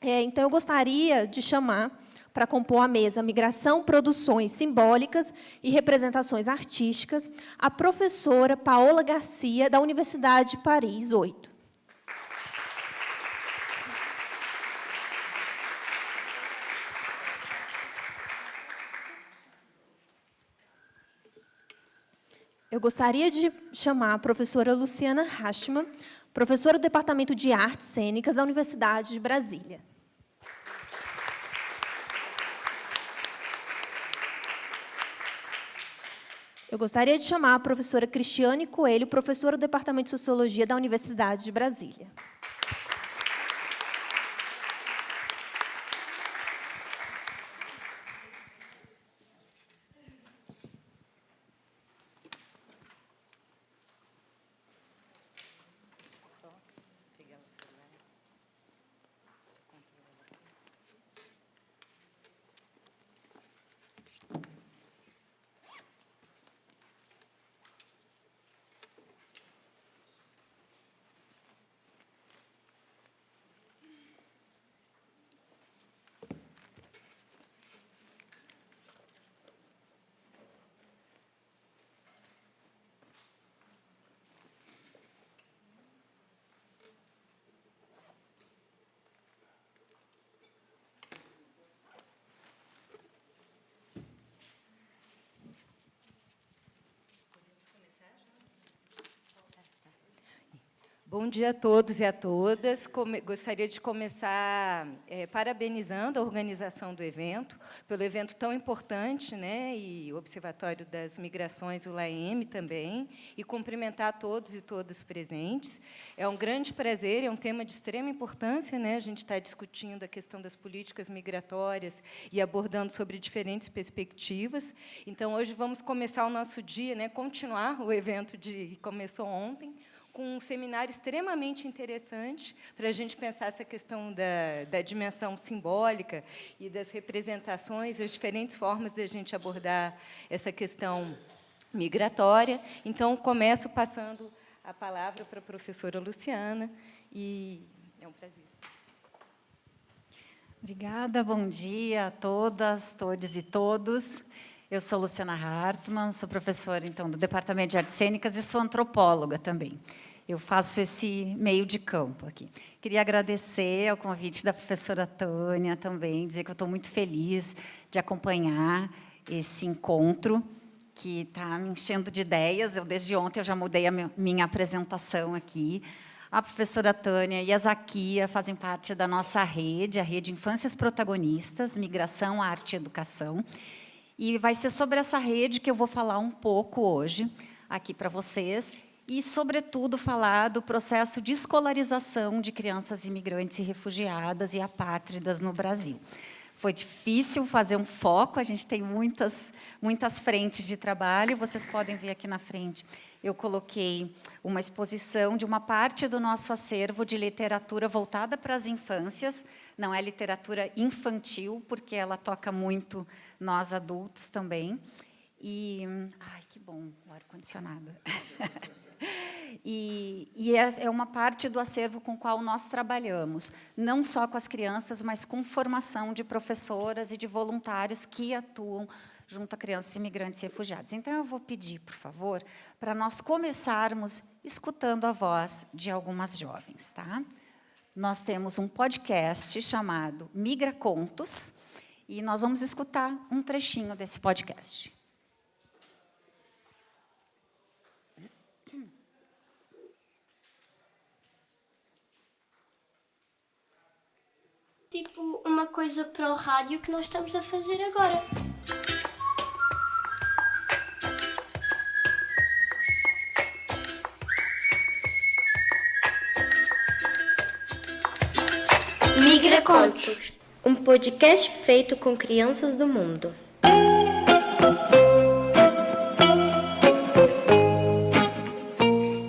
Então, eu gostaria de chamar para compor a mesa Migração, Produções Simbólicas e Representações Artísticas, a professora Paola Garcia, da Universidade de Paris 8. Eu gostaria de chamar a professora Luciana Hashman, professora do Departamento de Artes Cênicas da Universidade de Brasília. Eu gostaria de chamar a professora Cristiane Coelho, professora do Departamento de Sociologia da Universidade de Brasília. Bom dia a todos e a todas. Gostaria de começar parabenizando a organização do evento, pelo evento tão importante, né, e o Observatório das Migrações, o LAEM também, e cumprimentar todos e todas presentes. É um grande prazer, é um tema de extrema importância, né, a gente está discutindo a questão das políticas migratórias e abordando sobre diferentes perspectivas. Então, hoje vamos começar o nosso dia, né, continuar o evento que começou ontem, com um seminário extremamente interessante para a gente pensar essa questão da dimensão simbólica e das representações, as diferentes formas de a gente abordar essa questão migratória. Então, começo passando a palavra para a professora Luciana, e é um prazer. Obrigada, bom dia a todas, todos e todos. Eu sou Luciana Hartmann, sou professora, então, do Departamento de Artes Cênicas e sou antropóloga também. Eu faço esse meio de campo aqui. Queria agradecer ao convite da professora Tânia também, dizer que eu estou muito feliz de acompanhar esse encontro, que está me enchendo de ideias. Desde ontem, eu já mudei a minha apresentação aqui. A professora Tânia e a Zaquia fazem parte da nossa rede, a Rede Infâncias Protagonistas, Migração, Arte e Educação. E vai ser sobre essa rede que eu vou falar um pouco hoje, aqui para vocês, e, sobretudo, falar do processo de escolarização de crianças imigrantes e refugiadas e apátridas no Brasil. Foi difícil fazer um foco, a gente tem muitas frentes de trabalho, vocês podem ver aqui na frente. Eu coloquei uma exposição de uma parte do nosso acervo de literatura voltada para as infâncias, não é literatura infantil, porque ela toca muito nós adultos também. E, ai, que bom, o ar-condicionado. E é uma parte do acervo com o qual nós trabalhamos, não só com as crianças, mas com formação de professoras e de voluntários que atuam junto a crianças imigrantes e refugiados. Então, eu vou pedir, por favor, para nós começarmos escutando a voz de algumas jovens. Tá? Nós temos um podcast chamado Migra Contos, e nós vamos escutar um trechinho desse podcast. Tipo uma coisa para o rádio que nós estamos a fazer agora. Migra Contos, um podcast feito com crianças do mundo.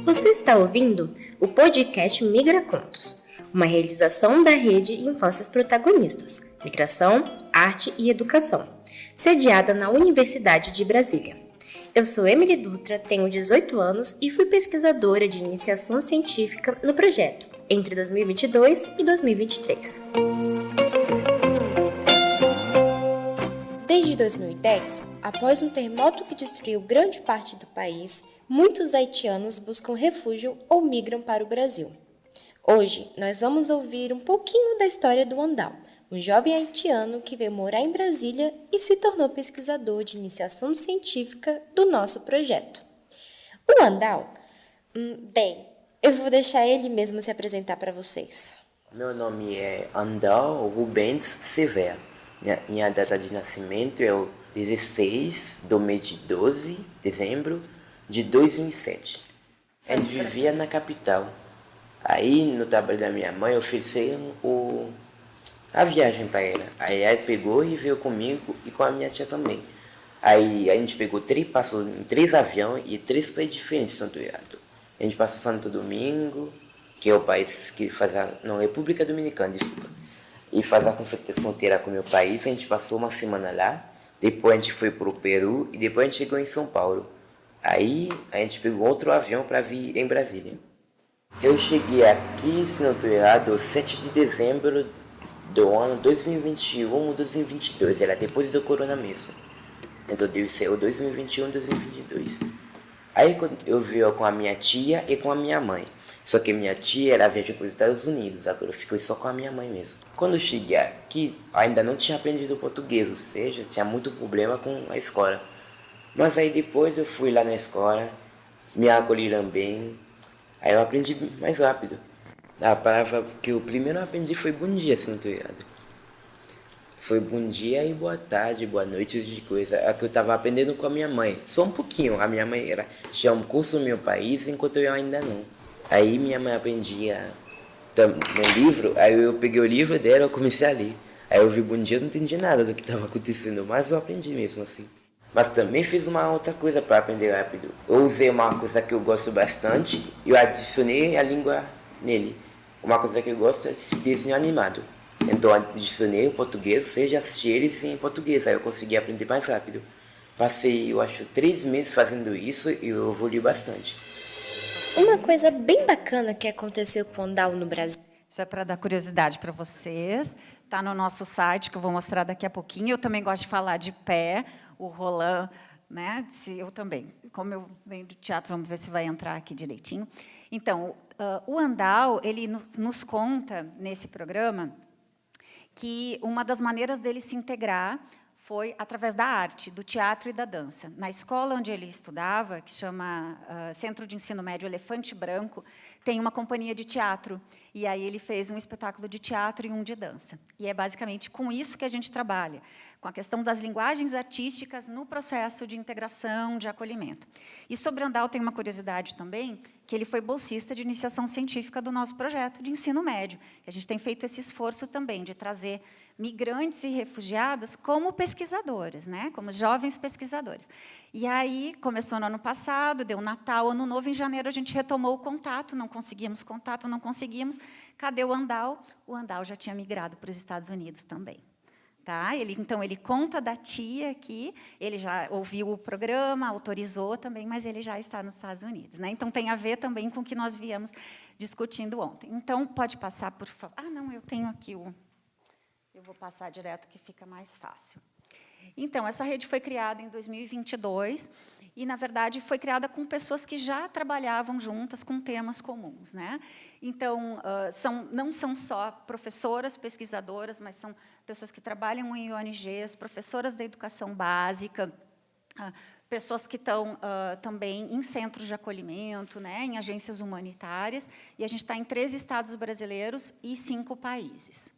Você está ouvindo o podcast Migra Contos, uma realização da Rede Infâncias Protagonistas, Migração, Arte e Educação, sediada na Universidade de Brasília. Eu sou Emily Dutra, tenho 18 anos e fui pesquisadora de iniciação científica no projeto, entre 2022 e 2023. de 2010, após um terremoto que destruiu grande parte do país, muitos haitianos buscam refúgio ou migram para o Brasil. Hoje, nós vamos ouvir um pouquinho da história do Andal, um jovem haitiano que veio morar em Brasília e se tornou pesquisador de iniciação científica do nosso projeto. O Andal? Bem, eu vou deixar ele mesmo se apresentar para vocês. Meu nome é Andal Rubens Severo. Minha data de nascimento é o 16 do mês de 12 de dezembro de 2007. A gente vivia na capital. Aí, no trabalho da minha mãe, ofereceram a viagem para ela. Aí ela pegou e veio comigo e com a minha tia também. Aí a gente passou em 3 aviões e 3 países diferentes, Santo Irado. A gente passou Santo Domingo, que é o país que faz República Dominicana, desculpa. E faz a fronteira com o meu país. A gente passou uma semana lá. Depois a gente foi para o Peru e depois a gente chegou em São Paulo. Aí a gente pegou outro avião para vir em Brasília. Eu cheguei aqui, se não estou errado, 7 de dezembro do ano 2021 ou 2022, era depois do corona mesmo. Então deve ser o 2021 2022. Aí eu vim com a minha tia e com a minha mãe. Só que minha tia era viajou para os Estados Unidos, agora eu fiquei só com a minha mãe mesmo. Quando eu cheguei aqui, ainda não tinha aprendido português, ou seja, tinha muito problema com a escola. Mas aí depois eu fui lá na escola, me acolheram bem, aí eu aprendi mais rápido. A palavra que eu primeiro aprendi foi bom dia, se não estou errado. Foi bom dia e boa tarde, boa noite, de coisa. É que eu estava aprendendo com a minha mãe, só um pouquinho. A minha mãe tinha um curso no meu país, enquanto eu ainda não. Aí minha mãe aprendia no livro, aí eu peguei o livro dela e comecei a ler. Aí eu vi bom dia, eu não entendi nada do que estava acontecendo, mas eu aprendi mesmo assim. Mas também fiz uma outra coisa para aprender rápido. Eu usei uma coisa que eu gosto bastante e eu adicionei a língua nele. Uma coisa que eu gosto é de desenho animado. Então eu adicionei o português, ou seja, assisti eles em português, aí eu consegui aprender mais rápido. Passei, eu acho, 3 meses fazendo isso e eu evolui bastante. Uma coisa bem bacana que aconteceu com o Andal no Brasil. Isso é para dar curiosidade para vocês. Está no nosso site, que eu vou mostrar daqui a pouquinho. Eu também gosto de falar de pé. O Roland, né? Eu também. Como eu venho do teatro, vamos ver se vai entrar aqui direitinho. Então, o Andal, ele nos conta, nesse programa, que uma das maneiras dele se integrar foi através da arte, do teatro e da dança. Na escola onde ele estudava, que chama Centro de Ensino Médio Elefante Branco, tem uma companhia de teatro. E aí ele fez um espetáculo de teatro e um de dança. E é basicamente com isso que a gente trabalha, com a questão das linguagens artísticas no processo de integração, de acolhimento. E sobre Andal tem uma curiosidade também, que ele foi bolsista de iniciação científica do nosso projeto de ensino médio. A gente tem feito esse esforço também de trazer migrantes e refugiadas como pesquisadores, né? Como jovens pesquisadores. E aí, começou no ano passado, deu Natal, Ano Novo, em janeiro a gente retomou o contato, não conseguimos contato, não conseguimos. Cadê o Andal? O Andal já tinha migrado para os Estados Unidos também. Tá? Então, ele conta da tia aqui, ele já ouviu o programa, autorizou também, mas ele já está nos Estados Unidos. Né? Então, tem a ver também com o que nós viemos discutindo ontem. Então, pode passar, por favor. Ah, não, eu tenho aqui o... Eu vou passar direto, que fica mais fácil. Então, essa rede foi criada em 2022 e, na verdade, foi criada com pessoas que já trabalhavam juntas com temas comuns. Né? Então, não são só professoras, pesquisadoras, mas são pessoas que trabalham em ONGs, professoras da educação básica, pessoas que estão também em centros de acolhimento, né, em agências humanitárias, e a gente está em 13 estados brasileiros e 5 países.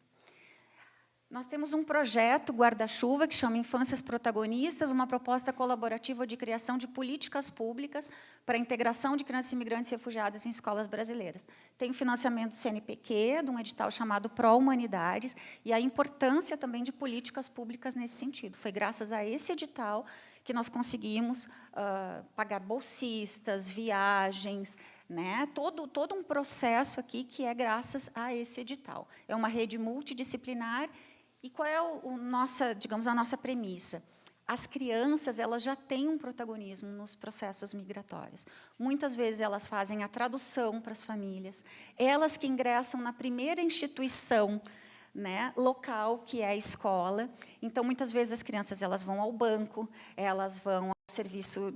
Nós temos um projeto guarda-chuva que chama Infâncias Protagonistas, uma proposta colaborativa de criação de políticas públicas para a integração de crianças imigrantes e refugiadas em escolas brasileiras. Tem o financiamento do CNPq, de um edital chamado Pró-Humanidades, e a importância também de políticas públicas nesse sentido. Foi graças a esse edital que nós conseguimos pagar bolsistas, viagens, né? Todo um processo aqui que é graças a esse edital. É uma rede multidisciplinar. E qual é digamos, a nossa premissa? As crianças, elas já têm um protagonismo nos processos migratórios. Muitas vezes elas fazem a tradução para as famílias, elas que ingressam na primeira instituição né, local, que é a escola. Então, muitas vezes, as crianças elas vão ao banco, elas vão ao serviço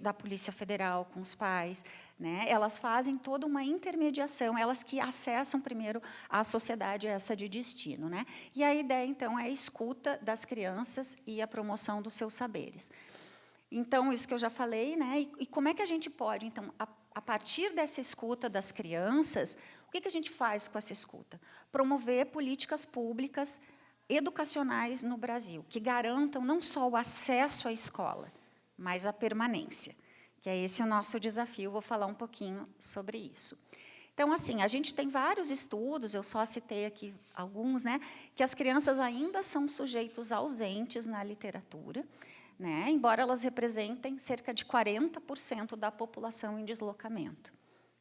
da Polícia Federal com os pais, né? Elas fazem toda uma intermediação, elas que acessam primeiro a sociedade essa de destino, né? E a ideia, então, é a escuta das crianças e a promoção dos seus saberes. Então, isso que eu já falei, né? E como é que a gente pode, então, a partir dessa escuta das crianças, o que a gente faz com essa escuta? Promover políticas públicas educacionais no Brasil, que garantam não só o acesso à escola, mas a permanência, que é esse o nosso desafio. Vou falar um pouquinho sobre isso. Então, assim, a gente tem vários estudos, eu só citei aqui alguns, né, que as crianças ainda são sujeitos ausentes na literatura, né, embora elas representem cerca de 40% da população em deslocamento.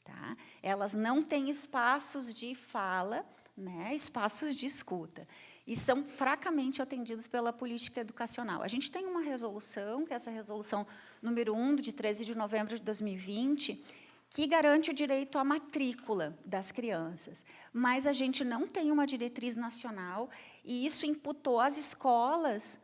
Tá? Elas não têm espaços de fala, né, espaços de escuta, e são fracamente atendidos pela política educacional. A gente tem uma resolução, que é essa resolução número 1, de 13 de novembro de 2020, que garante o direito à matrícula das crianças, mas a gente não tem uma diretriz nacional, e isso imputou às escolas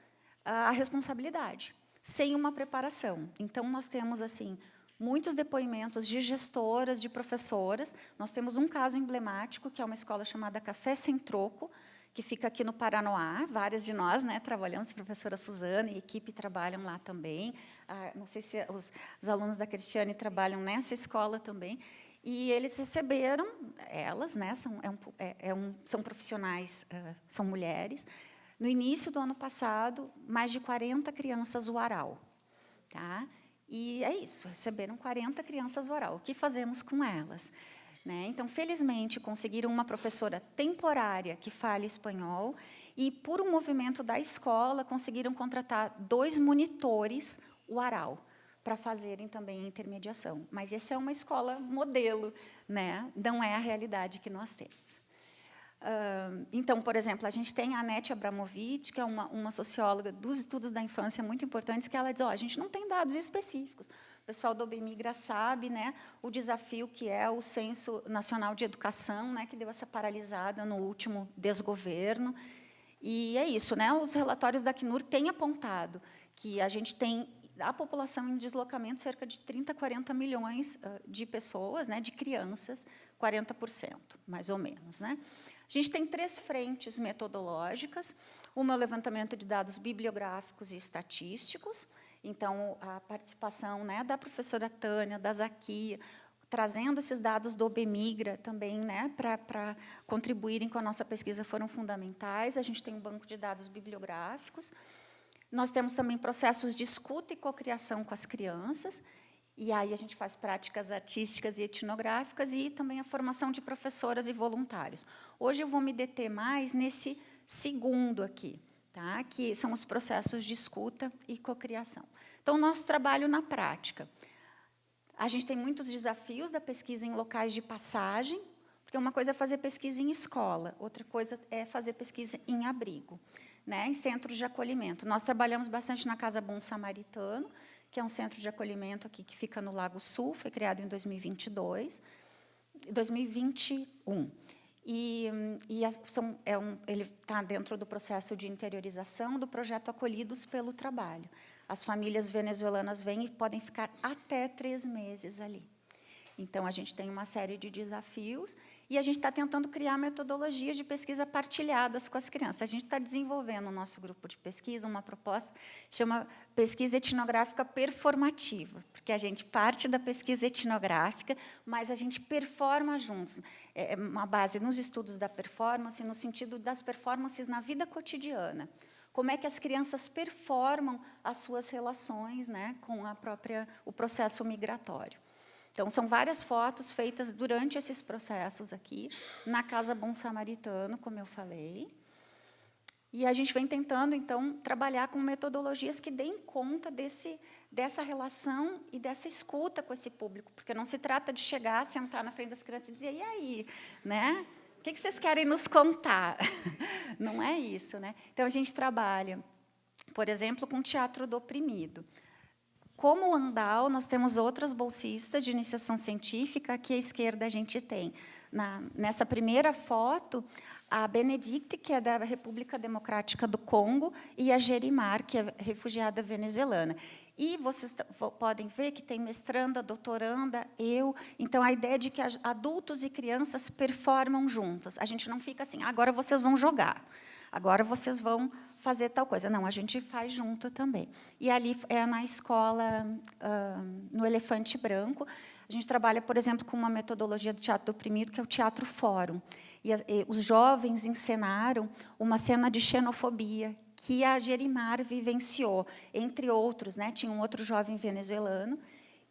a responsabilidade, sem uma preparação. Então, nós temos, assim, muitos depoimentos de gestoras, de professoras. Nós temos um caso emblemático, que é uma escola chamada Café Sem Troco, que fica aqui no Paranoá. Várias de nós, né, trabalhamos, a professora Suzana e a equipe trabalham lá também. Não sei se os alunos da Cristiane trabalham nessa escola também. E eles receberam, elas, né, são profissionais, são mulheres. No início do ano passado, mais de 40 crianças Uarau. Tá? E é isso, receberam 40 crianças Uarau. O que fazemos com elas? Né? Então, felizmente, conseguiram uma professora temporária que fale espanhol e, por um movimento da escola, conseguiram contratar 2 monitores Uarau para fazerem também a intermediação. Mas essa é uma escola modelo, né? Não é a realidade que nós temos. Então, por exemplo, a gente tem a Anete Abramovic, que é uma socióloga dos estudos da infância muito importantes, que ela diz, a gente não tem dados específicos. O pessoal do OBMIGRA sabe, né, o desafio que é o Censo Nacional de Educação, né, que deu essa paralisada no último desgoverno. E é isso, né, os relatórios da Acnur têm apontado que a gente tem a população em deslocamento, cerca de 30, 40 milhões de pessoas, né, de crianças, 40%, mais ou menos. Né? A gente tem 3 frentes metodológicas. Uma é o levantamento de dados bibliográficos e estatísticos. Então, a participação, né, da professora Tânia, da Zaquia, trazendo esses dados do OBMIGRA também, né, para contribuírem com a nossa pesquisa, foram fundamentais. A gente tem um banco de dados bibliográficos. Nós temos também processos de escuta e cocriação com as crianças, e aí a gente faz práticas artísticas e etnográficas, e também a formação de professoras e voluntários. Hoje eu vou me deter mais nesse segundo aqui, tá? Que são os processos de escuta e cocriação. Então, nosso trabalho na prática. A gente tem muitos desafios da pesquisa em locais de passagem, porque uma coisa é fazer pesquisa em escola, outra coisa é fazer pesquisa em abrigo, né, em centros de acolhimento. Nós trabalhamos bastante na Casa Bom Samaritano, que é um centro de acolhimento aqui que fica no Lago Sul, foi criado em 2021. Ele está dentro do processo de interiorização do projeto Acolhidos pelo Trabalho. As famílias venezuelanas vêm e podem ficar até 3 meses ali. Então, a gente tem uma série de desafios e a gente está tentando criar metodologias de pesquisa partilhadas com as crianças. A gente está desenvolvendo no nosso grupo de pesquisa uma proposta que chama pesquisa etnográfica performativa, porque a gente parte da pesquisa etnográfica, mas a gente performa juntos. É uma base nos estudos da performance, no sentido das performances na vida cotidiana. Como é que as crianças performam as suas relações, né, com o processo migratório. Então, são várias fotos feitas durante esses processos aqui, na Casa Bom Samaritano, como eu falei. E a gente vem tentando, então, trabalhar com metodologias que deem conta dessa relação e dessa escuta com esse público, porque não se trata de chegar, sentar na frente das crianças e dizer, e aí, né? O que vocês querem nos contar? Não é isso, né? Então, a gente trabalha, por exemplo, com o teatro do oprimido. Como o Andal, nós temos outras bolsistas de iniciação científica, aqui à esquerda a gente tem. Nessa primeira foto, a Benedicte, que é da República Democrática do Congo, e a Gerimar, que é refugiada venezuelana. E vocês podem ver que tem mestranda, doutoranda, eu. Então, a ideia é de que adultos e crianças performam juntos. A gente não fica assim, agora vocês vão jogar, agora vocês vão fazer tal coisa. Não, a gente faz junto também. E ali é na escola, no Elefante Branco. A gente trabalha, por exemplo, com uma metodologia do teatro do oprimido, que é o teatro fórum. E os jovens encenaram uma cena de xenofobia, que a Gerimar vivenciou, entre outros, né? Tinha um outro jovem venezuelano,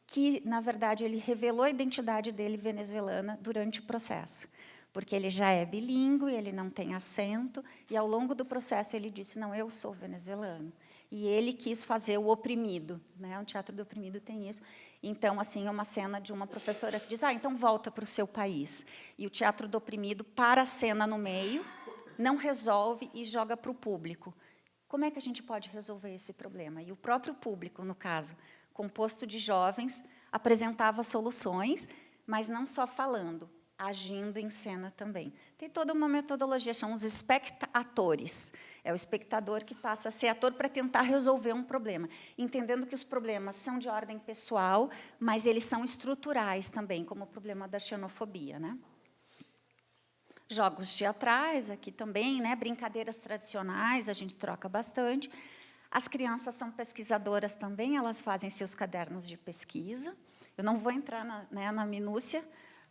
que, na verdade, ele revelou a identidade dele venezuelana durante o processo, porque ele já é bilíngue, ele não tem acento, e, ao longo do processo, ele disse, não, eu sou venezuelano. E ele quis fazer o oprimido, né? O teatro do oprimido tem isso. Então, assim, é uma cena de uma professora que diz, então volta para o seu país. E o teatro do oprimido para a cena no meio, não resolve e joga para o público. Como é que a gente pode resolver esse problema? E o próprio público, no caso, composto de jovens, apresentava soluções, mas não só falando, agindo em cena também. Tem toda uma metodologia, chamam os espectatores. É o espectador que passa a ser ator para tentar resolver um problema, entendendo que os problemas são de ordem pessoal, mas eles são estruturais também, como o problema da xenofobia, né? Jogos teatrais, aqui também, né? Brincadeiras tradicionais, a gente troca bastante. As crianças são pesquisadoras também, elas fazem seus cadernos de pesquisa. Eu não vou entrar na minúcia,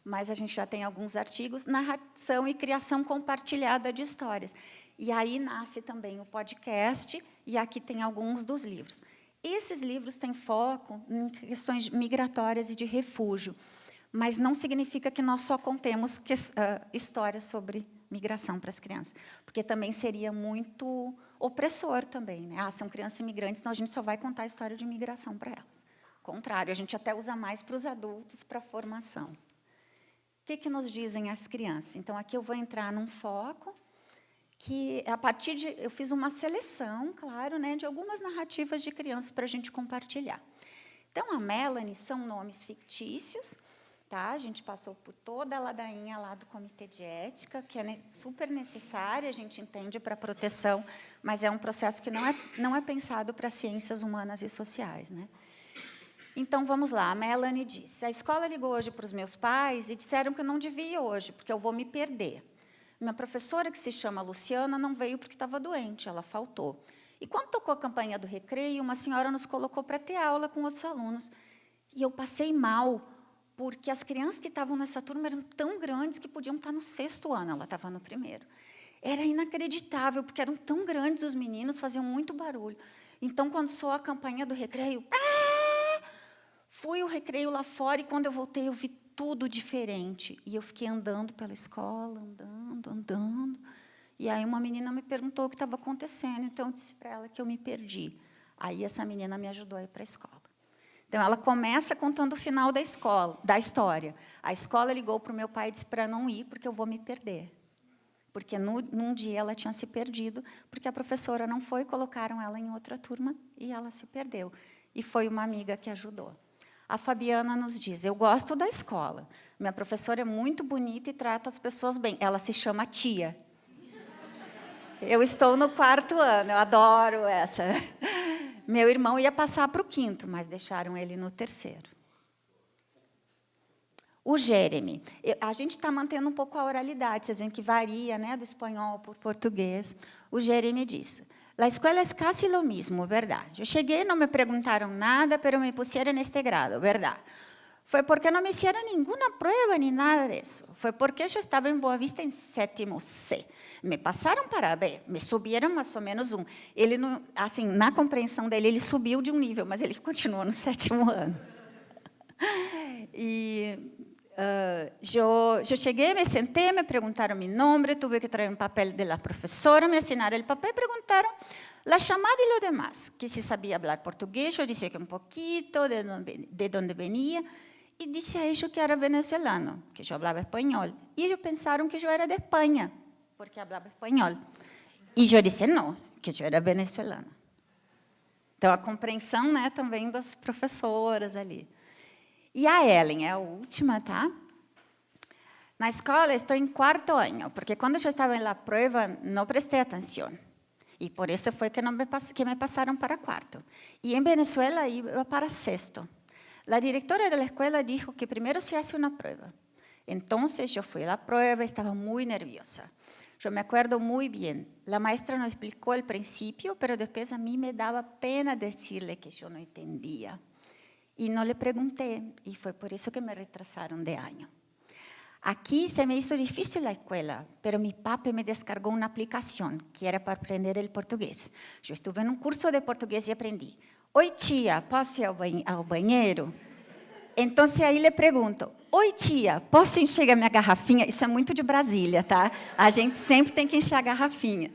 mas a gente já tem alguns artigos, narração e criação compartilhada de histórias. E aí nasce também o podcast, e aqui tem alguns dos livros. Esses livros têm foco em questões migratórias e de refúgio, mas não significa que nós só contemos histórias sobre migração para as crianças, porque também seria muito opressor também, né? São crianças imigrantes, então a gente só vai contar a história de migração para elas. Ao contrário, a gente até usa mais para os adultos, para a formação. O que nos dizem as crianças? Então, aqui eu vou entrar num foco que, a partir de... Eu fiz uma seleção, claro, né, de algumas narrativas de crianças para a gente compartilhar. Então, a Melanie são nomes fictícios, tá? A gente passou por toda a ladainha lá do Comitê de Ética, que é super necessária, a gente entende, para a proteção, mas é um processo que não é pensado para ciências humanas e sociais, né? Então, vamos lá, a Melanie disse, a escola ligou hoje para os meus pais e disseram que eu não devia ir hoje, porque eu vou me perder. Minha professora, que se chama Luciana, não veio porque estava doente, ela faltou. E quando tocou a campainha do recreio, uma senhora nos colocou para ter aula com outros alunos. E eu passei mal, porque as crianças que estavam nessa turma eram tão grandes que podiam estar no 6º ano, ela estava no 1º. Era inacreditável, porque eram tão grandes os meninos, faziam muito barulho. Então, quando soou a campainha do recreio, fui o recreio lá fora, e quando eu voltei, eu vi tudo diferente. E eu fiquei andando pela escola, andando. E aí uma menina me perguntou o que estava acontecendo, então eu disse para ela que eu me perdi. Aí essa menina me ajudou a ir para a escola. Então, ela começa contando o final da história. A escola ligou para o meu pai e disse para não ir, porque eu vou me perder. Porque num dia ela tinha se perdido, porque a professora não foi, colocaram ela em outra turma e ela se perdeu. E foi uma amiga que ajudou. A Fabiana nos diz, eu gosto da escola. Minha professora é muito bonita e trata as pessoas bem. Ela se chama Tia. Eu estou no 4º ano, eu adoro essa. Meu irmão ia passar para o 5º, mas deixaram ele no 3º. O Jeremy. A gente está mantendo um pouco a oralidade, vocês veem que varia, né, do espanhol para o português. O Jeremy diz, la escuela es casi lo mismo, verdad. Yo llegué, no me preguntaron nada, pero me pusieron en este grado, verdad. Fue porque no me hicieron ninguna prueba ni nada de eso. Fue porque yo estaba en Boavista en 7º C. Me passaram para B, me subiram mais ou menos 1. Ele, assim, na compreensão dele, ele subiu de um nível, mas ele continuou no 7º ano. E eu cheguei, me sentei, me perguntaram meu nome, tive que trazer um papel da professora, me assinaram o papel e perguntaram a chamada e lo demás, que se sabia falar português, eu disse que um pouquinho, de onde venia, e disse a eles que era venezuelano, que eu falava espanhol. E eles pensaram que eu era de Espanha, porque falava espanhol. E eu disse, não, que eu era venezuelana. Então, a compreensão, né, também das professoras ali. E a Ellen, é a última, tá? Na escola, estou em 4º ano, porque quando eu estava na prova, não prestei atenção. E por isso foi que me passaram para 4º. E em Venezuela, iba para 6º. A diretora da escola disse que primeiro se hace uma prova. Então, eu fui à prova, estava muito nerviosa. Eu me acuerdo muito bem. A maestra nos explicou ao princípio, mas depois a mim me dava pena dizer-lhe que eu não entendia. E não lhe perguntei, e foi por isso que me retrasaram de ano. Aqui se me hizo difícil a escola, mas meu papi me descargou uma aplicação que era para aprender o português. Eu estuve em um curso de português e aprendi. Oi, tia, posso ir ao banheiro? Então, aí lhe pergunto, oi, tia, posso encher a minha garrafinha? Isso é muito de Brasília, tá? A gente sempre tem que encher a garrafinha.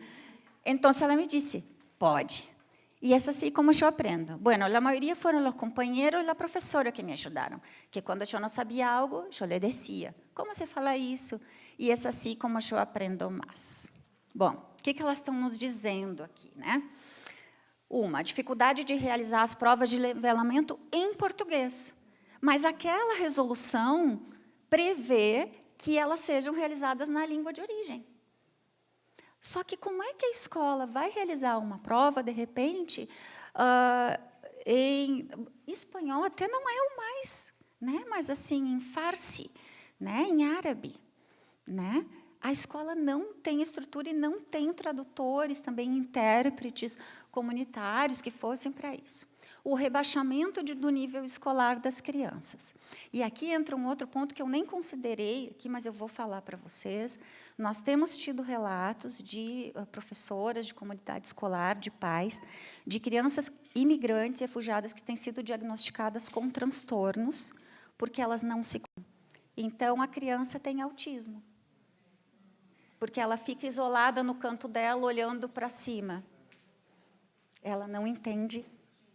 Então, ela me disse, pode. E é assim como eu aprendo. Bueno, a maioria foram os companheiros e a professora que me ajudaram, que quando eu não sabia algo, eu lhe dizia, como se fala isso? E é assim como eu aprendo mais. Bom, o que elas estão nos dizendo aqui, né? A dificuldade de realizar as provas de nivelamento em português. Mas aquela resolução prevê que elas sejam realizadas na língua de origem. Só que como é que a escola vai realizar uma prova, de repente, em espanhol até não é o mais, né? Mas assim, em farsi, né? Em árabe, né? A escola não tem estrutura e não tem tradutores, também intérpretes comunitários que fossem para isso. O rebaixamento do nível escolar das crianças. E aqui entra um outro ponto que eu nem considerei aqui, mas eu vou falar para vocês. Nós temos tido relatos de professoras de comunidade escolar, de pais, de crianças imigrantes, refugiadas, que têm sido diagnosticadas com transtornos, porque elas não se... Então, a criança tem autismo, porque ela fica isolada no canto dela, olhando para cima. Ela não entende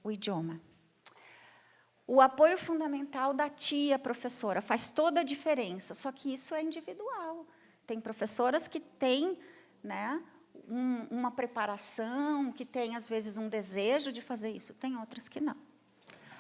o idioma. O apoio fundamental da tia professora faz toda a diferença, só que isso é individual. Tem professoras que têm, né, uma preparação, que têm, às vezes, um desejo de fazer isso, tem outras que não.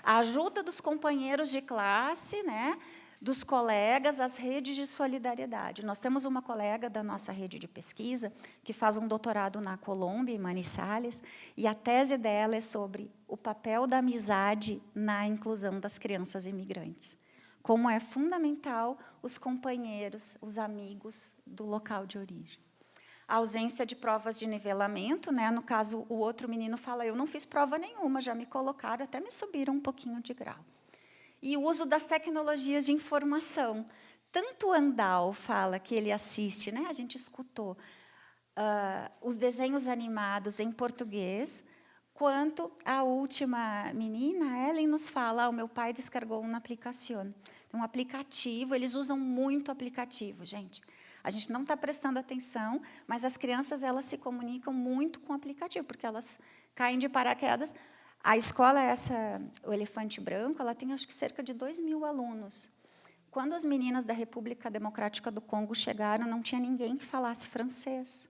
A ajuda dos companheiros de classe, né, dos colegas, as redes de solidariedade. Nós temos uma colega da nossa rede de pesquisa que faz um doutorado na Colômbia, em Manizales, e a tese dela é sobre o papel da amizade na inclusão das crianças imigrantes. Como é fundamental os companheiros, os amigos do local de origem. A ausência de provas de nivelamento, né? No caso, o outro menino fala, eu não fiz prova nenhuma, já me colocaram, até me subiram um pouquinho de grau. E o uso das tecnologias de informação. Tanto o Andal fala que ele assiste, né? A gente escutou os desenhos animados em português, quanto a última menina, a Ellen, nos fala, o meu pai descargou uma aplicação. Um aplicativo, eles usam muito aplicativo, gente. A gente não está prestando atenção, mas as crianças elas se comunicam muito com o aplicativo, porque elas caem de paraquedas. A escola, o Elefante Branco, ela tem, acho que, cerca de 2.000 alunos. Quando as meninas da República Democrática do Congo chegaram, não tinha ninguém que falasse francês.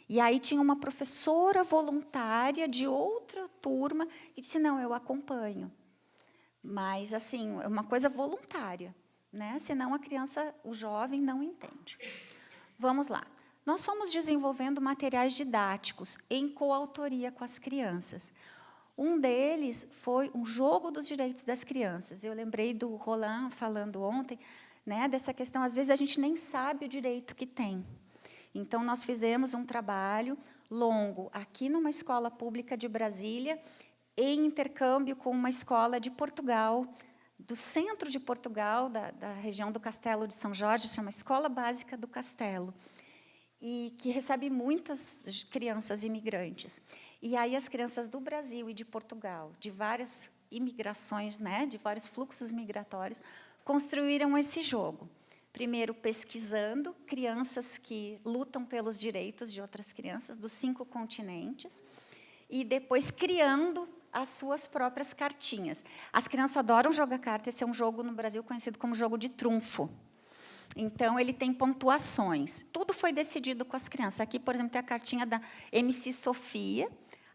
E aí tinha uma professora voluntária de outra turma que disse, não, eu acompanho. Mas, assim, é uma coisa voluntária, né? Senão a criança, o jovem, não entende. Vamos lá. Nós fomos desenvolvendo materiais didáticos em coautoria com as crianças. Um deles foi um jogo dos direitos das crianças. Eu lembrei do Roland falando ontem, né, dessa questão, às vezes a gente nem sabe o direito que tem. Então, nós fizemos um trabalho longo aqui numa escola pública de Brasília, em intercâmbio com uma escola de Portugal, do centro de Portugal, da região do Castelo de São Jorge, chama Escola Básica do Castelo, e que recebe muitas crianças imigrantes. E aí as crianças do Brasil e de Portugal, de várias imigrações, né, de vários fluxos migratórios, construíram esse jogo. Primeiro, pesquisando crianças que lutam pelos direitos de outras crianças, dos 5 continentes, e depois criando as suas próprias cartinhas. As crianças adoram jogar carta, esse é um jogo no Brasil conhecido como jogo de trunfo. Então, ele tem pontuações. Tudo foi decidido com as crianças. Aqui, por exemplo, tem a cartinha da MC Sofia.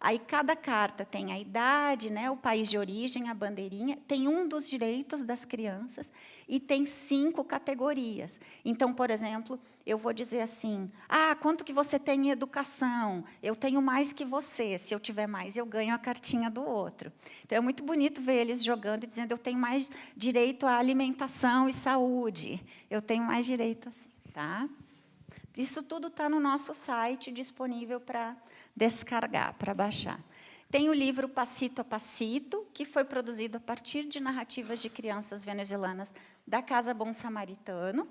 Aí, cada carta tem a idade, né, o país de origem, a bandeirinha, tem um dos direitos das crianças e tem 5 categorias. Então, por exemplo, eu vou dizer assim, quanto que você tem em educação? Eu tenho mais que você. Se eu tiver mais, eu ganho a cartinha do outro. Então, é muito bonito ver eles jogando e dizendo, eu tenho mais direito à alimentação e saúde. Eu tenho mais direito assim. Tá? Isso tudo está no nosso site, disponível para descarregar, para baixar. Tem o livro Passito a Passito, que foi produzido a partir de narrativas de crianças venezuelanas da Casa Bom Samaritano.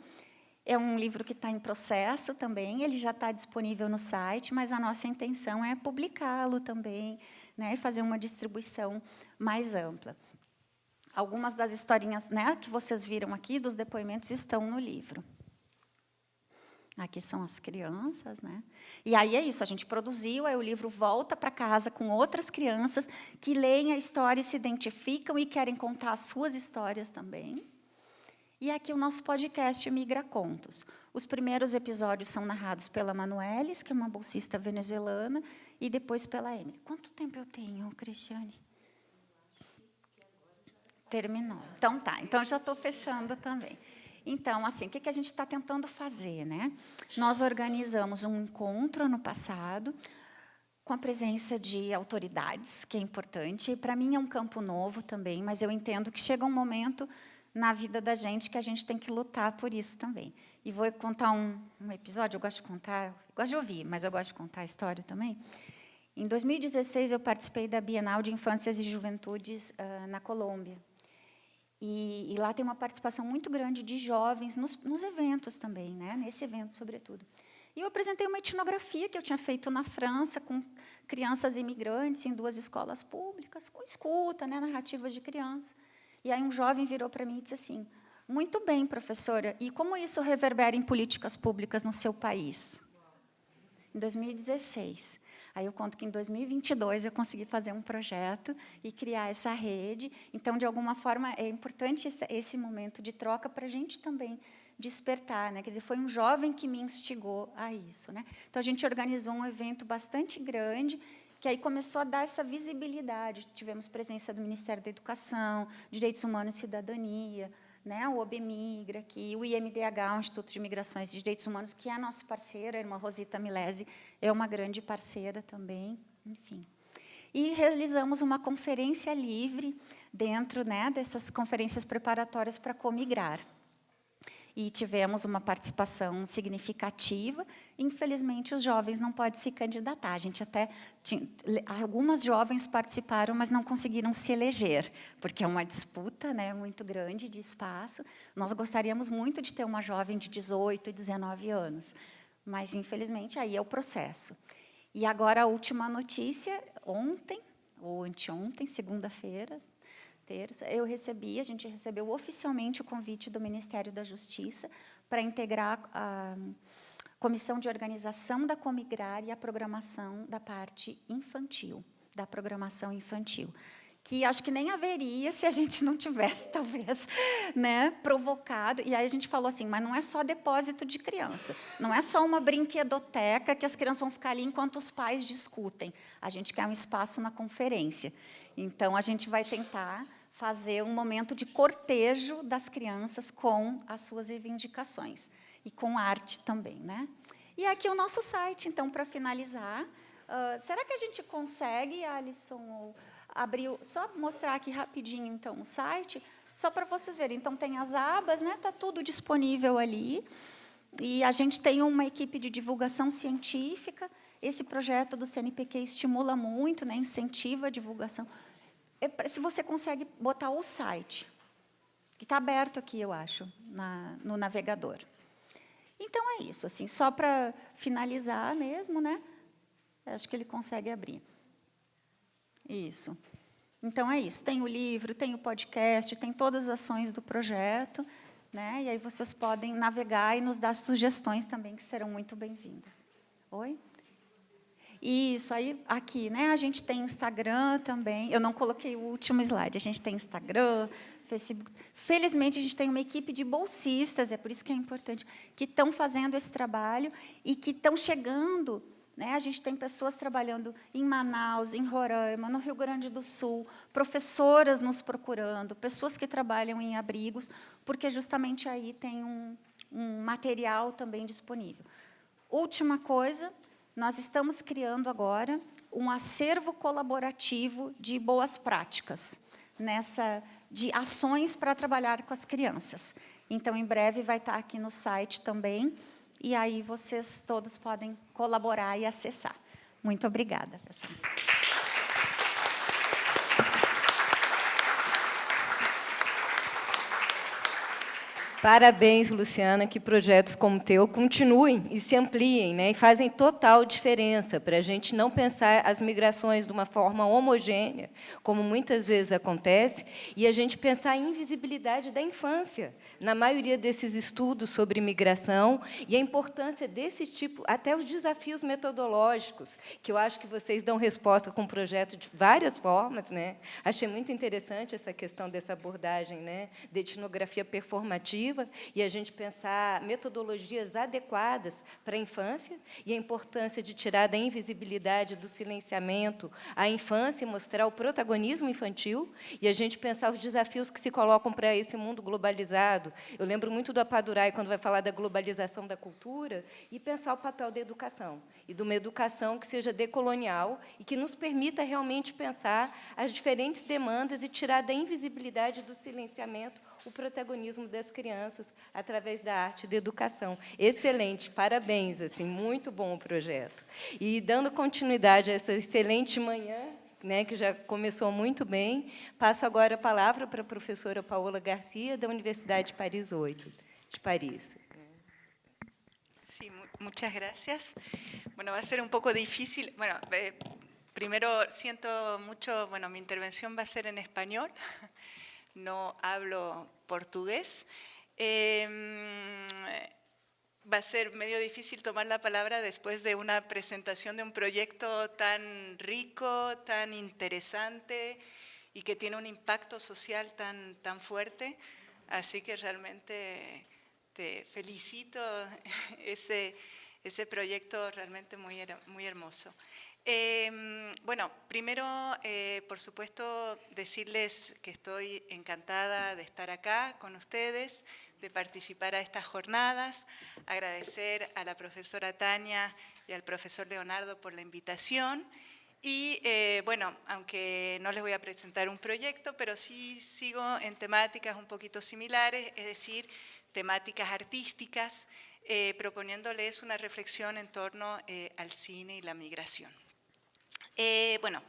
É um livro que está em processo também, ele já está disponível no site, mas a nossa intenção é publicá-lo também, né, e fazer uma distribuição mais ampla. Algumas das historinhas, né, que vocês viram aqui, dos depoimentos, estão no livro. Aqui são as crianças, né? E aí é isso, a gente produziu, aí o livro volta para casa com outras crianças que leem a história e se identificam e querem contar as suas histórias também. E aqui o nosso podcast Migra Contos. Os primeiros episódios são narrados pela Manuelis, que é uma bolsista venezuelana, e depois pela Emily. Quanto tempo eu tenho, Cristiane? Terminou. Então, tá. Então, já estou fechando também. Então, assim, o que a gente está tentando fazer, né? Nós organizamos um encontro ano passado, com a presença de autoridades, que é importante. Para mim, é um campo novo também, mas eu entendo que chega um momento na vida da gente que a gente tem que lutar por isso também. E vou contar um episódio, eu gosto de contar, eu gosto de ouvir, mas eu gosto de contar a história também. Em 2016, eu participei da Bienal de Infâncias e Juventudes na Colômbia. E lá tem uma participação muito grande de jovens nos eventos também, né? Nesse evento, sobretudo. E eu apresentei uma etnografia que eu tinha feito na França, com crianças imigrantes em 2 escolas públicas, com escuta, né? Narrativa de criança. E aí um jovem virou para mim e disse assim, muito bem, professora, e como isso reverbera em políticas públicas no seu país? Em 2016. Aí eu conto que em 2022 eu consegui fazer um projeto e criar essa rede. Então, de alguma forma, é importante esse momento de troca para a gente também despertar, né? Quer dizer, foi um jovem que me instigou a isso, né? Então, a gente organizou um evento bastante grande, que aí começou a dar essa visibilidade. Tivemos presença do Ministério da Educação, Direitos Humanos e Cidadania, né, o OBMigra, aqui, o IMDH, o Instituto de Migrações e Direitos Humanos, que é a nossa parceira, a irmã Rosita Milesi, é uma grande parceira também, enfim. E realizamos uma conferência livre dentro, né, dessas conferências preparatórias para Comigrar. E tivemos uma participação significativa. Infelizmente, os jovens não podem se candidatar. A gente até algumas jovens participaram, mas não conseguiram se eleger, porque é uma disputa, né, muito grande de espaço. Nós gostaríamos muito de ter uma jovem de 18 e 19 anos, mas, infelizmente, aí é o processo. E agora, a última notícia, ontem, ou anteontem, segunda-feira, terça, a gente recebeu oficialmente o convite do Ministério da Justiça para integrar a comissão de organização da Comigrar e a programação da parte infantil, da programação infantil, que acho que nem haveria se a gente não tivesse, talvez, né, provocado. E aí a gente falou assim, mas não é só depósito de criança, não é só uma brinquedoteca que as crianças vão ficar ali enquanto os pais discutem. A gente quer um espaço na conferência. Então, a gente vai tentar fazer um momento de cortejo das crianças com as suas reivindicações e com arte também, né? E aqui o nosso site, então, para finalizar. Será que a gente consegue, Alisson, abrir, só mostrar aqui rapidinho, então, o site, só para vocês verem. Então, tem as abas, né? Está tudo disponível ali. E a gente tem uma equipe de divulgação científica. Esse projeto do CNPq estimula muito, né, incentiva a divulgação. Se você consegue botar o site, que está aberto aqui, eu acho, no navegador. Então, é isso, assim, só para finalizar mesmo, né? Acho que ele consegue abrir. Isso. Então, é isso. Tem o livro, tem o podcast, tem todas as ações do projeto, né? E aí vocês podem navegar e nos dar sugestões também, que serão muito bem-vindas. Oi? Isso, aí, aqui, né, a gente tem Instagram também. Eu não coloquei o último slide. A gente tem Instagram, Facebook. Felizmente, a gente tem uma equipe de bolsistas, é por isso que é importante, que estão fazendo esse trabalho e que estão chegando né? A gente tem pessoas trabalhando em Manaus, em Roraima, no Rio Grande do Sul, professoras nos procurando, pessoas que trabalham em abrigos, porque justamente aí tem um material também disponível. Última coisa, nós estamos criando agora um acervo colaborativo de boas práticas, de ações para trabalhar com as crianças. Então, em breve, vai estar aqui no site também, e aí vocês todos podem colaborar e acessar. Muito obrigada, pessoal. Parabéns, Luciana, que projetos como o teu continuem e se ampliem, né, e fazem total diferença para a gente não pensar as migrações de uma forma homogênea, como muitas vezes acontece, e a gente pensar a invisibilidade da infância, na maioria desses estudos sobre migração, e a importância desse tipo, até os desafios metodológicos, que eu acho que vocês dão resposta com o projeto de várias formas, né? Achei muito interessante essa questão dessa abordagem, né, de etnografia performativa, e a gente pensar metodologias adequadas para a infância e a importância de tirar da invisibilidade, do silenciamento, a infância e mostrar o protagonismo infantil, e a gente pensar os desafios que se colocam para esse mundo globalizado. Eu lembro muito do Apadurai, quando vai falar da globalização da cultura, e pensar o papel da educação, e de uma educação que seja decolonial e que nos permita realmente pensar as diferentes demandas e tirar da invisibilidade, do silenciamento, o protagonismo das crianças através da arte e da educação. Excelente, parabéns, assim, muito bom o projeto. E, dando continuidade a essa excelente manhã, né, que já começou muito bem, passo agora a palavra para a professora Paola Garcia, da Universidade de Paris 8, de Paris. Sí, muchas gracias. Bueno, va a ser un poco difícil. Bueno, primero siento mucho, bueno, mi intervención va a ser en español. No hablo portugués. Va a ser medio difícil tomar la palabra después de una presentación de un proyecto tan rico, tan interesante y que tiene un impacto social tan fuerte. Así que realmente te felicito, ese proyecto realmente muy hermoso. Bueno, primero, por supuesto, decirles que estoy encantada de estar acá con ustedes, de participar a estas jornadas, agradecer a la profesora Tania y al profesor Leonardo por la invitación. Y, bueno, aunque no les voy a presentar un proyecto, pero sí sigo en temáticas un poquito similares, es decir, temáticas artísticas, proponiéndoles una reflexión en torno al cine y la migración. Bueno,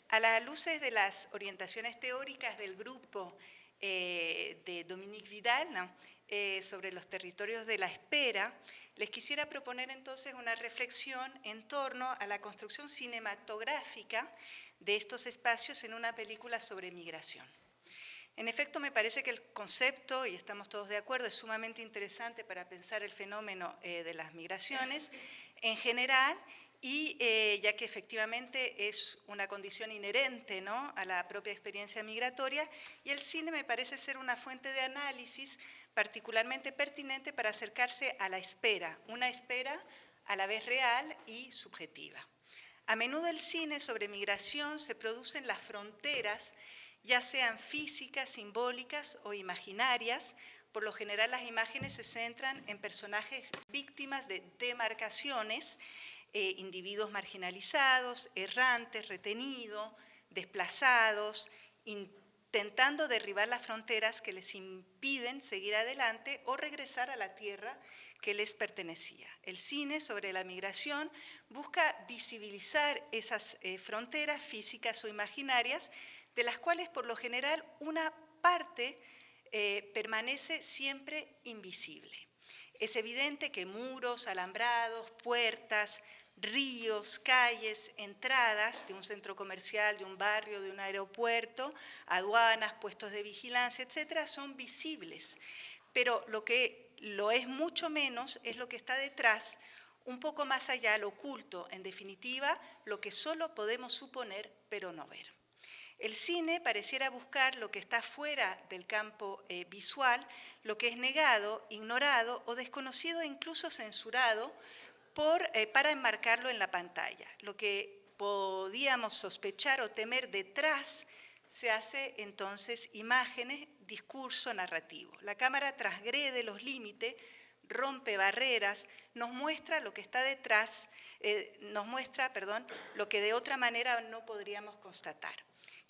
a las luces de las orientaciones teóricas del grupo de Dominique Vidal, ¿no?, sobre los territorios de la espera, les quisiera proponer entonces una reflexión en torno a la construcción cinematográfica de estos espacios en una película sobre migración. En efecto, me parece que el concepto, y estamos todos de acuerdo, es sumamente interesante para pensar el fenómeno de las migraciones en general, y ya que efectivamente es una condición inherente, ¿no?, a la propia experiencia migratoria, y el cine me parece ser una fuente de análisis particularmente pertinente para acercarse a la espera, una espera a la vez real y subjetiva. A menudo el cine sobre migración se produce en las fronteras, ya sean físicas, simbólicas o imaginarias. Por lo general las imágenes se centran en personajes víctimas de demarcaciones, individuos marginalizados, errantes, retenidos, desplazados, intentando derribar las fronteras que les impiden seguir adelante o regresar a la tierra que les pertenecía. El cine sobre la migración busca visibilizar esas fronteras físicas o imaginarias, de las cuales por lo general una parte permanece siempre invisible. Es evidente que muros, alambrados, puertas, ríos, calles, entradas de un centro comercial, de un barrio, de un aeropuerto, aduanas, puestos de vigilancia, etcétera, son visibles. Pero lo que lo es mucho menos es lo que está detrás, un poco más allá, lo oculto, en definitiva, lo que solo podemos suponer pero no ver. El cine pareciera buscar lo que está fuera del campo visual, lo que es negado, ignorado o desconocido e incluso censurado para enmarcarlo en la pantalla. Lo que podíamos sospechar o temer detrás se hace entonces imágenes, discurso narrativo. La cámara transgrede los límites, rompe barreras, nos muestra lo que está detrás, lo que de otra manera no podríamos constatar.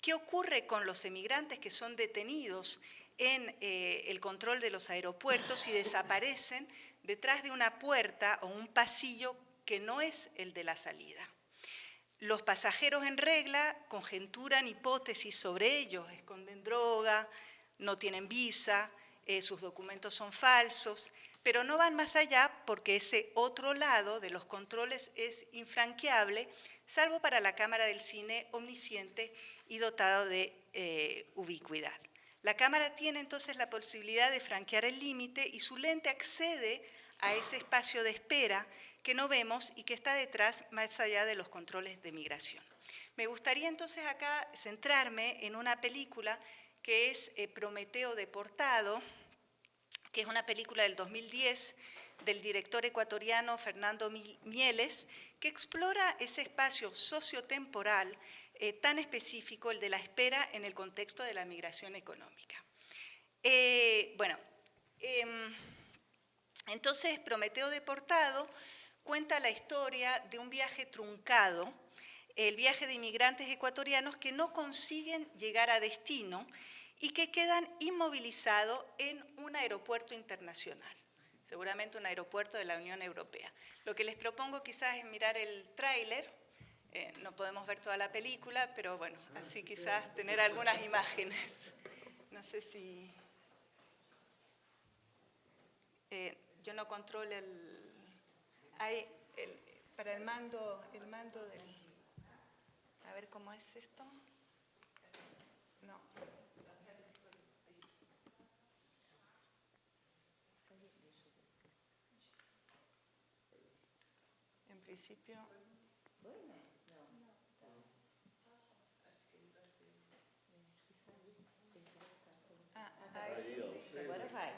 ¿Qué ocurre con los emigrantes que son detenidos en el control de los aeropuertos y desaparecen detrás de una puerta o un pasillo que no es el de la salida? Los pasajeros en regla conjeturan hipótesis sobre ellos, esconden droga, no tienen visa, sus documentos son falsos, pero no van más allá porque ese otro lado de los controles es infranqueable, salvo para la cámara del cine omnisciente y dotado de ubicuidad. La cámara tiene entonces la posibilidad de franquear el límite y su lente accede a ese espacio de espera que no vemos y que está detrás, más allá de los controles de migración. Me gustaría entonces acá centrarme en una película que es Prometeo deportado, que es una película del 2010 del director ecuatoriano Fernando Mieles, que explora ese espacio sociotemporal tan específico, el de la espera en el contexto de la migración económica. Entonces, Prometeo deportado cuenta la historia de un viaje truncado, el viaje de inmigrantes ecuatorianos que no consiguen llegar a destino y que quedan inmovilizados en un aeropuerto internacional, seguramente un aeropuerto de la Unión Europea. Lo que les propongo quizás es mirar el tráiler, no podemos ver toda la película, pero bueno, así quizás tener algunas imágenes. No sé si... yo no controlo para el mando del... A ver cómo es esto. No. En principio... Agora vai.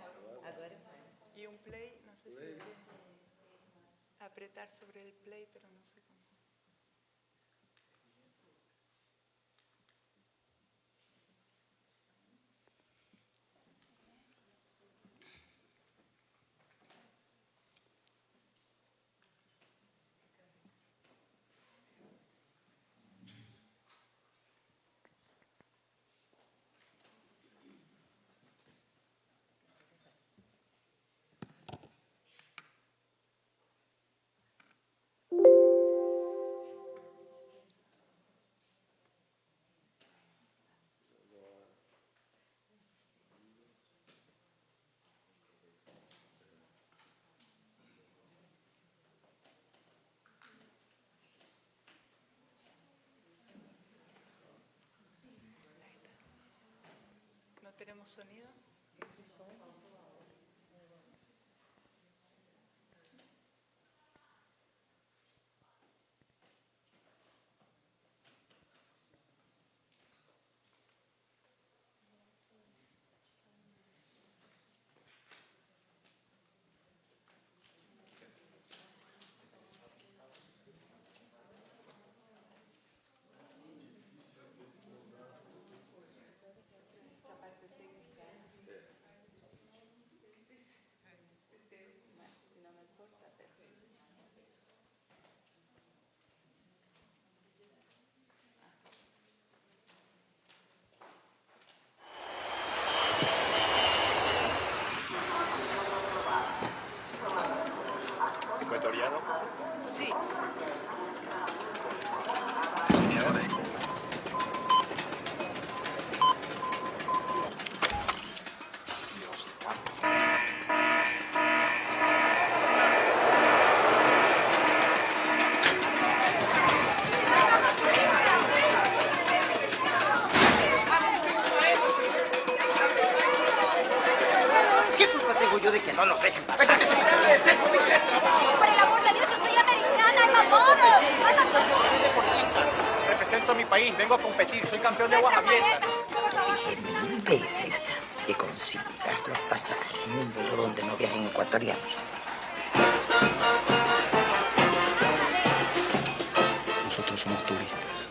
Y un play, no sé si apretar sobre el play, pero no sé cómo. ¿No tenemos sonido? ¿Ecuatoriano? Sí. ¿Qué culpa tengo yo de que no nos dejen pasar? Por el amor de Dios, yo soy americana, mamón. Represento a mi país, vengo a competir, soy campeón de aguas abiertas. Dije 1000 veces que consigas los pasajes en un vuelo donde no viajen ecuatorianos. Nosotros somos turistas.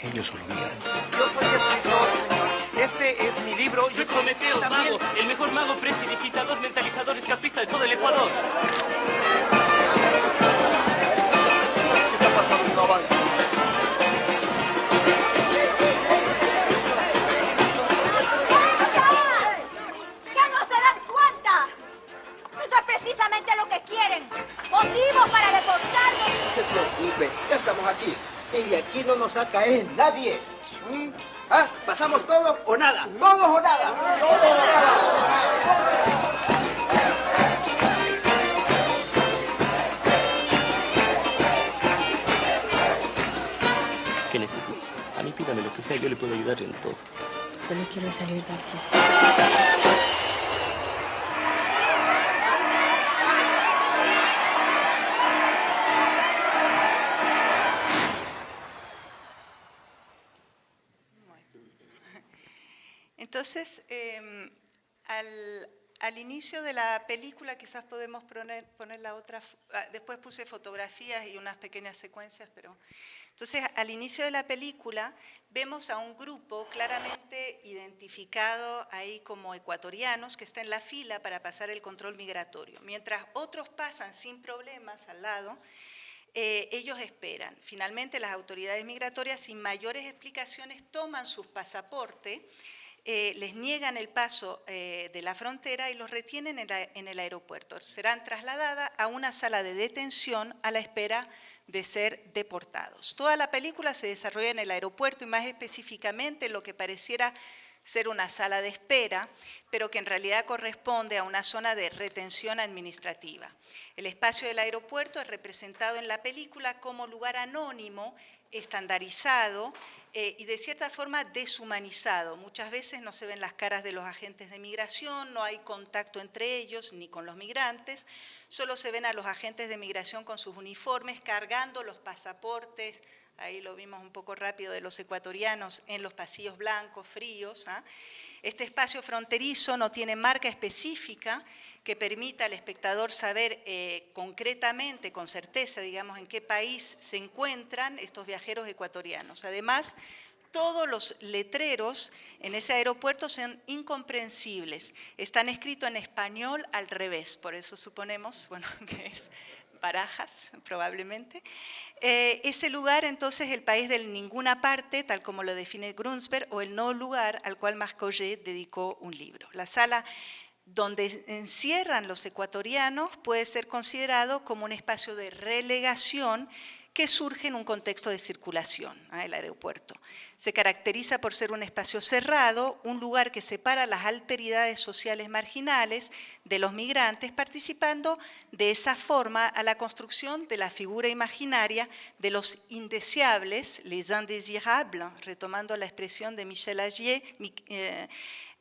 Ellos son los migrantes. Yo soy escritor, señor. Este es mi libro. Soy Prometeo, mago, el mejor mago, prestidigitador, mentalizador, escapista de todo el Ecuador. ¿Qué está pasando? No avanza. ¿Ya no se dan cuenta? Eso es precisamente lo que quieren. Motivos para deportarnos. No se preocupe, ya estamos aquí. Y de aquí no nos saca nadie. ¿Ah? ¿Pasamos todo o nada? ¿Todos o nada? ¡Todos o nada! ¿Qué necesita? A mí pídame lo que sea, yo le puedo ayudar en todo. Solo quiero salir de aquí. Entonces, al inicio de la película, quizás podemos poner la otra, después puse fotografías y unas pequeñas secuencias, pero... Entonces, al inicio de la película, vemos a un grupo claramente identificado ahí como ecuatorianos que está en la fila para pasar el control migratorio. Mientras otros pasan sin problemas al lado, ellos esperan. Finalmente, las autoridades migratorias, sin mayores explicaciones, toman sus pasaportes, les niegan el paso de la frontera y los retienen en el aeropuerto. Serán trasladadas a una sala de detención a la espera de ser deportados. Toda la película se desarrolla en el aeropuerto y más específicamente lo que pareciera ser una sala de espera, pero que en realidad corresponde a una zona de retención administrativa. El espacio del aeropuerto es representado en la película como lugar anónimo, estandarizado y de cierta forma deshumanizado. Muchas veces no se ven las caras de los agentes de migración, no hay contacto entre ellos ni con los migrantes, solo se ven a los agentes de migración con sus uniformes cargando los pasaportes, ahí lo vimos un poco rápido de los ecuatorianos en los pasillos blancos, fríos. Este espacio fronterizo no tiene marca específica que permita al espectador saber concretamente, con certeza, digamos, en qué país se encuentran estos viajeros ecuatorianos. Además, todos los letreros en ese aeropuerto son incomprensibles. Están escritos en español al revés, por eso suponemos, bueno, que es Barajas, probablemente. Ese lugar, entonces, es el país del ninguna parte, tal como lo define Grunsberg, o el no lugar al cual Mascoget dedicó un libro. La sala donde encierran los ecuatorianos puede ser considerado como un espacio de relegación que surge en un contexto de circulación, el aeropuerto. Se caracteriza por ser un espacio cerrado, un lugar que separa las alteridades sociales marginales de los migrantes, participando de esa forma a la construcción de la figura imaginaria de los indeseables, les indésirables, retomando la expresión de Michel Agier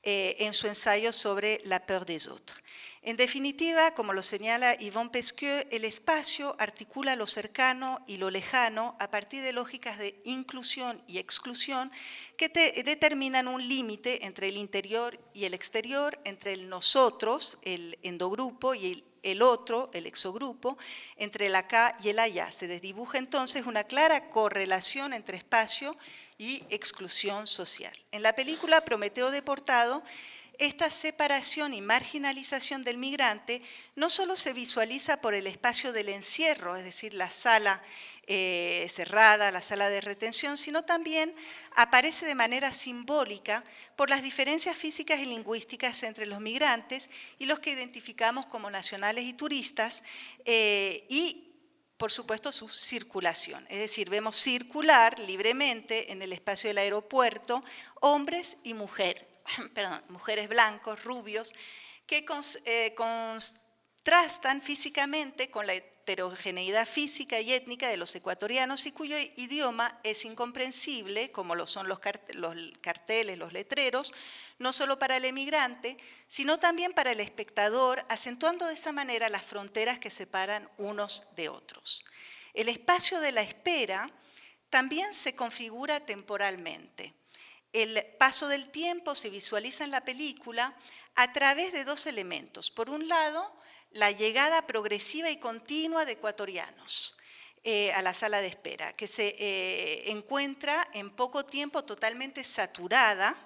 en su ensayo sobre la peur des autres. En definitiva, como lo señala Yvon Pesqueux, el espacio articula lo cercano y lo lejano a partir de lógicas de inclusión y exclusión que determinan un límite entre el interior y el exterior, entre el nosotros, el endogrupo, y el otro, el exogrupo, entre el acá y el allá. Se desdibuja entonces una clara correlación entre espacio y exclusión social. En la película Prometeo deportado, esta separación y marginalización del migrante no solo se visualiza por el espacio del encierro, es decir, la sala cerrada, la sala de retención, sino también aparece de manera simbólica por las diferencias físicas y lingüísticas entre los migrantes y los que identificamos como nacionales y turistas y, por supuesto, su circulación. Es decir, vemos circular libremente en el espacio del aeropuerto hombres y mujeres blancos, rubios, que contrastan físicamente con la heterogeneidad física y étnica de los ecuatorianos y cuyo idioma es incomprensible, como lo son los carteles, los letreros, no solo para el emigrante, sino también para el espectador, acentuando de esa manera las fronteras que separan unos de otros. El espacio de la espera también se configura temporalmente. El paso del tiempo se visualiza en la película a través de dos elementos. Por un lado, la llegada progresiva y continua de ecuatorianos. a la sala de espera, que se encuentra en poco tiempo totalmente saturada,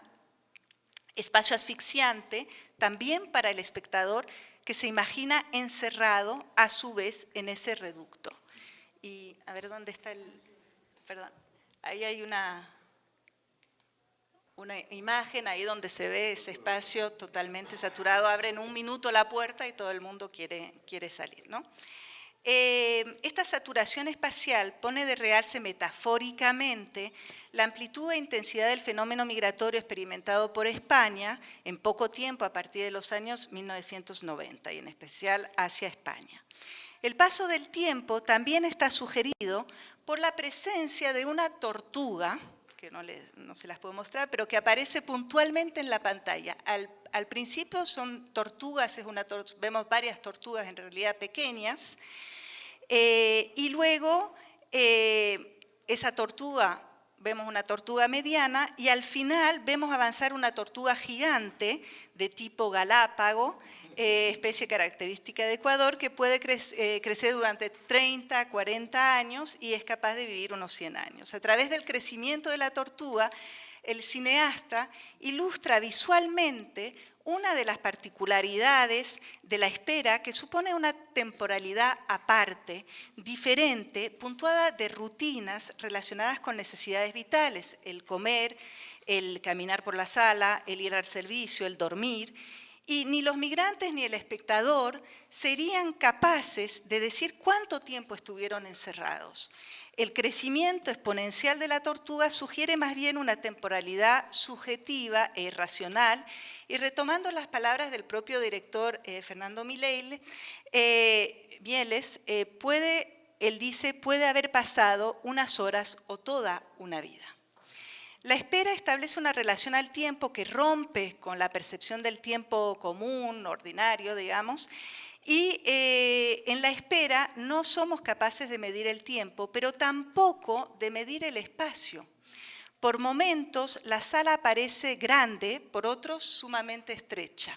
espacio asfixiante, también para el espectador que se imagina encerrado a su vez en ese reducto. Y a ver dónde está el... Perdón, ahí hay una imagen ahí donde se ve ese espacio totalmente saturado. Abren un minuto la puerta y todo el mundo quiere salir, ¿no? Esta saturación espacial pone de realce metafóricamente la amplitud e intensidad del fenómeno migratorio experimentado por España en poco tiempo a partir de los años 1990 y en especial hacia España. El paso del tiempo también está sugerido por la presencia de una tortuga, que no se las puedo mostrar, pero que aparece puntualmente en la pantalla. Al principio son tortugas, vemos varias tortugas en realidad pequeñas, y luego esa tortuga, vemos una tortuga mediana, y al final vemos avanzar una tortuga gigante de tipo galápago, especie característica de Ecuador, que puede crecer durante 30, 40 años y es capaz de vivir unos 100 años. A través del crecimiento de la tortuga, el cineasta ilustra visualmente una de las particularidades de la espera, que supone una temporalidad aparte, diferente, puntuada de rutinas relacionadas con necesidades vitales, el comer, el caminar por la sala, el ir al servicio, el dormir. Y ni los migrantes ni el espectador serían capaces de decir cuánto tiempo estuvieron encerrados. El crecimiento exponencial de la tortuga sugiere más bien una temporalidad subjetiva e irracional, y retomando las palabras del propio director Fernando Mieles, él dice, puede haber pasado unas horas o toda una vida. La espera establece una relación al tiempo que rompe con la percepción del tiempo común, ordinario, digamos, y en la espera no somos capaces de medir el tiempo, pero tampoco de medir el espacio. Por momentos la sala parece grande, por otros sumamente estrecha.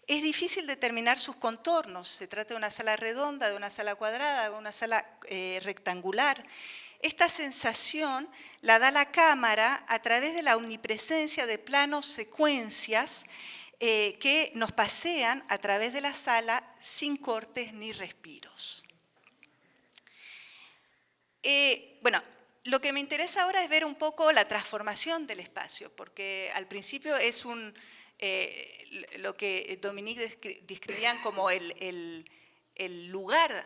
Es difícil determinar sus contornos, se trata de una sala redonda, de una sala cuadrada, de una sala rectangular. Esta sensación la da la cámara a través de la omnipresencia de planos secuencias que nos pasean a través de la sala sin cortes ni respiros. Bueno, lo que me interesa ahora es ver un poco la transformación del espacio, porque al principio es lo que Dominique describían como el lugar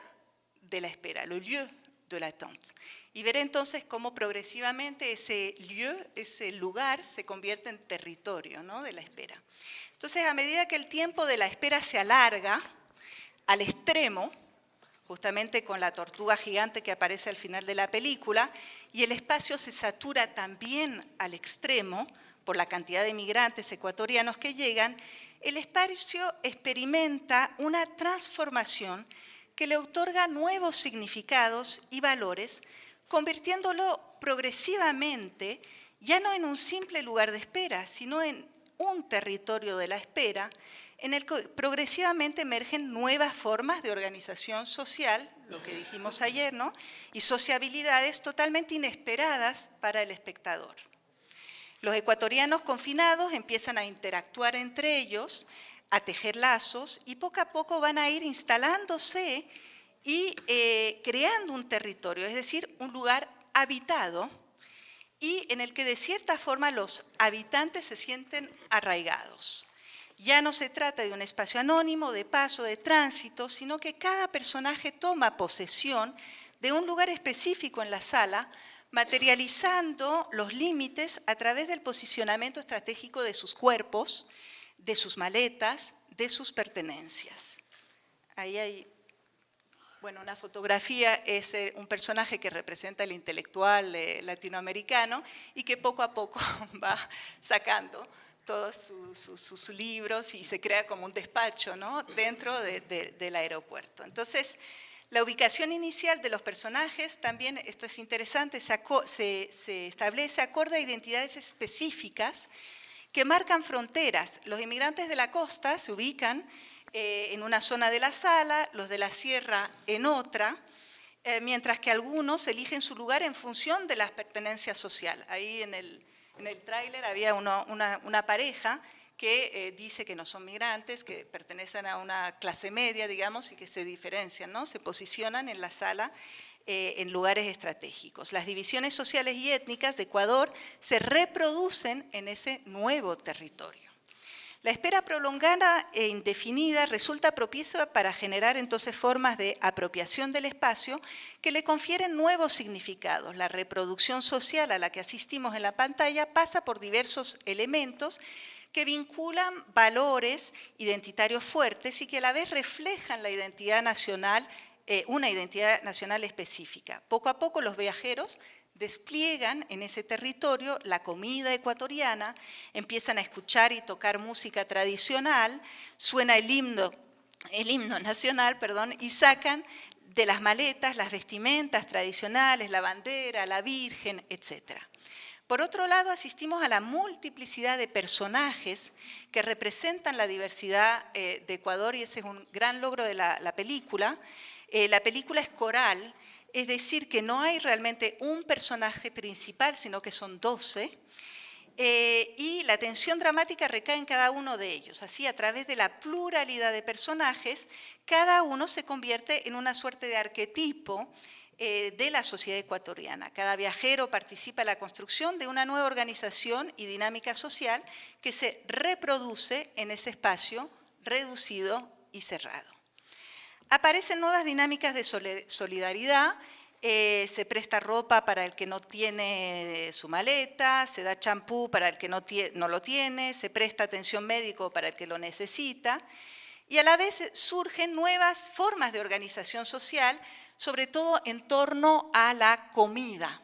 de la espera, le lieu de l'attente. Y ver entonces cómo progresivamente ese lieu, ese lugar, se convierte en territorio, ¿no?, de la espera. Entonces, a medida que el tiempo de la espera se alarga al extremo, justamente con la tortuga gigante que aparece al final de la película, y el espacio se satura también al extremo por la cantidad de migrantes ecuatorianos que llegan, el espacio experimenta una transformación que le otorga nuevos significados y valores, convirtiéndolo progresivamente ya no en un simple lugar de espera, sino en un territorio de la espera en el que progresivamente emergen nuevas formas de organización social, lo que dijimos ayer, ¿no?, y sociabilidades totalmente inesperadas para el espectador. Los ecuatorianos confinados empiezan a interactuar entre ellos, a tejer lazos, y poco a poco van a ir instalándose y creando un territorio, es decir, un lugar habitado, y en el que de cierta forma los habitantes se sienten arraigados. Ya no se trata de un espacio anónimo, de paso, de tránsito, sino que cada personaje toma posesión de un lugar específico en la sala, materializando los límites a través del posicionamiento estratégico de sus cuerpos, de sus maletas, de sus pertenencias. Ahí hay, bueno, una fotografía, es un personaje que representa el intelectual latinoamericano y que poco a poco va sacando todos sus libros y se crea como un despacho, ¿no?, dentro del aeropuerto. Entonces, la ubicación inicial de los personajes también, esto es interesante, se establece acorde a identidades específicas que marcan fronteras. Los inmigrantes de la costa se ubican en una zona de la sala, los de la sierra en otra, mientras que algunos eligen su lugar en función de la pertenencia social. Ahí en el tráiler había una pareja que dice que no son migrantes, que pertenecen a una clase media, digamos, y que se diferencian, ¿no? Se posicionan en la sala en lugares estratégicos. Las divisiones sociales y étnicas de Ecuador se reproducen en ese nuevo territorio. La espera prolongada e indefinida resulta propicia para generar entonces formas de apropiación del espacio que le confieren nuevos significados. La reproducción social a la que asistimos en la pantalla pasa por diversos elementos que vinculan valores identitarios fuertes y que a la vez reflejan la identidad nacional, una identidad nacional específica. Poco a poco los viajeros despliegan en ese territorio la comida ecuatoriana, empiezan a escuchar y tocar música tradicional, suena el himno nacional, y sacan de las maletas las vestimentas tradicionales, la bandera, la Virgen, etc. Por otro lado, asistimos a la multiplicidad de personajes que representan la diversidad de Ecuador, y ese es un gran logro de la película. La película es coral, es decir, que no hay realmente un personaje principal, sino que son 12, y la tensión dramática recae en cada uno de ellos. Así, a través de la pluralidad de personajes, cada uno se convierte en una suerte de arquetipo de la sociedad ecuatoriana. Cada viajero participa en la construcción de una nueva organización y dinámica social que se reproduce en ese espacio reducido y cerrado. Aparecen nuevas dinámicas de solidaridad, se presta ropa para el que no tiene su maleta, se da champú para el que no lo tiene, se presta atención médica para el que lo necesita, y a la vez surgen nuevas formas de organización social, sobre todo en torno a la comida.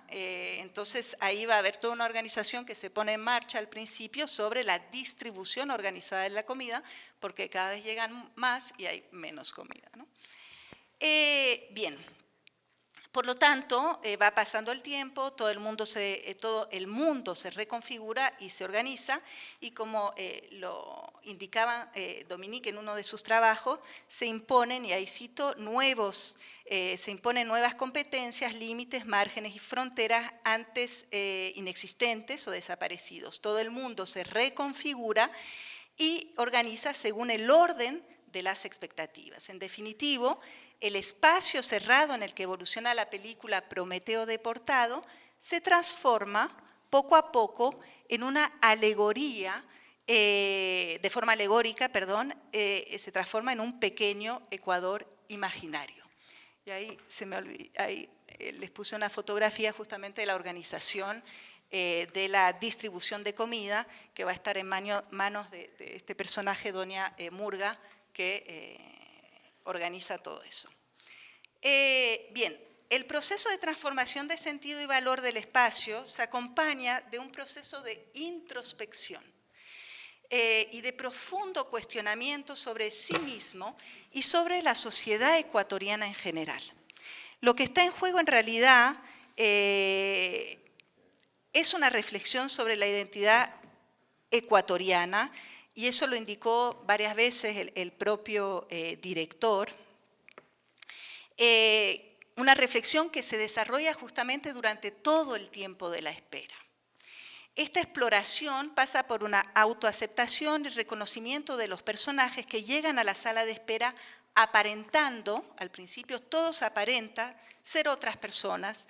Entonces ahí va a haber toda una organización que se pone en marcha al principio sobre la distribución organizada de la comida, porque cada vez llegan más y hay menos comida, ¿no? Bien, por lo tanto, va pasando el tiempo, todo el mundo se reconfigura y se organiza, y como lo indicaba Dominique en uno de sus trabajos, se imponen, y ahí cito, se imponen nuevas competencias, límites, márgenes y fronteras antes inexistentes o desaparecidos. Todo el mundo se reconfigura y organiza según el orden de las expectativas. En definitivo, el espacio cerrado en el que evoluciona la película Prometeo deportado se transforma poco a poco en una alegoría, de forma alegórica, se transforma en un pequeño Ecuador imaginario. Y ahí, les puse una fotografía justamente de la organización de la distribución de comida, que va a estar en manos de este personaje, Doña Murga, que organiza todo eso. Bien, el proceso de transformación de sentido y valor del espacio se acompaña de un proceso de introspección y de profundo cuestionamiento sobre sí mismo y sobre la sociedad ecuatoriana en general. Lo que está en juego en realidad es una reflexión sobre la identidad ecuatoriana, y eso lo indicó varias veces el propio director. Una reflexión que se desarrolla justamente durante todo el tiempo de la espera. Esta exploración pasa por una autoaceptación y reconocimiento de los personajes que llegan a la sala de espera aparentando, al principio todos aparentan ser otras personas,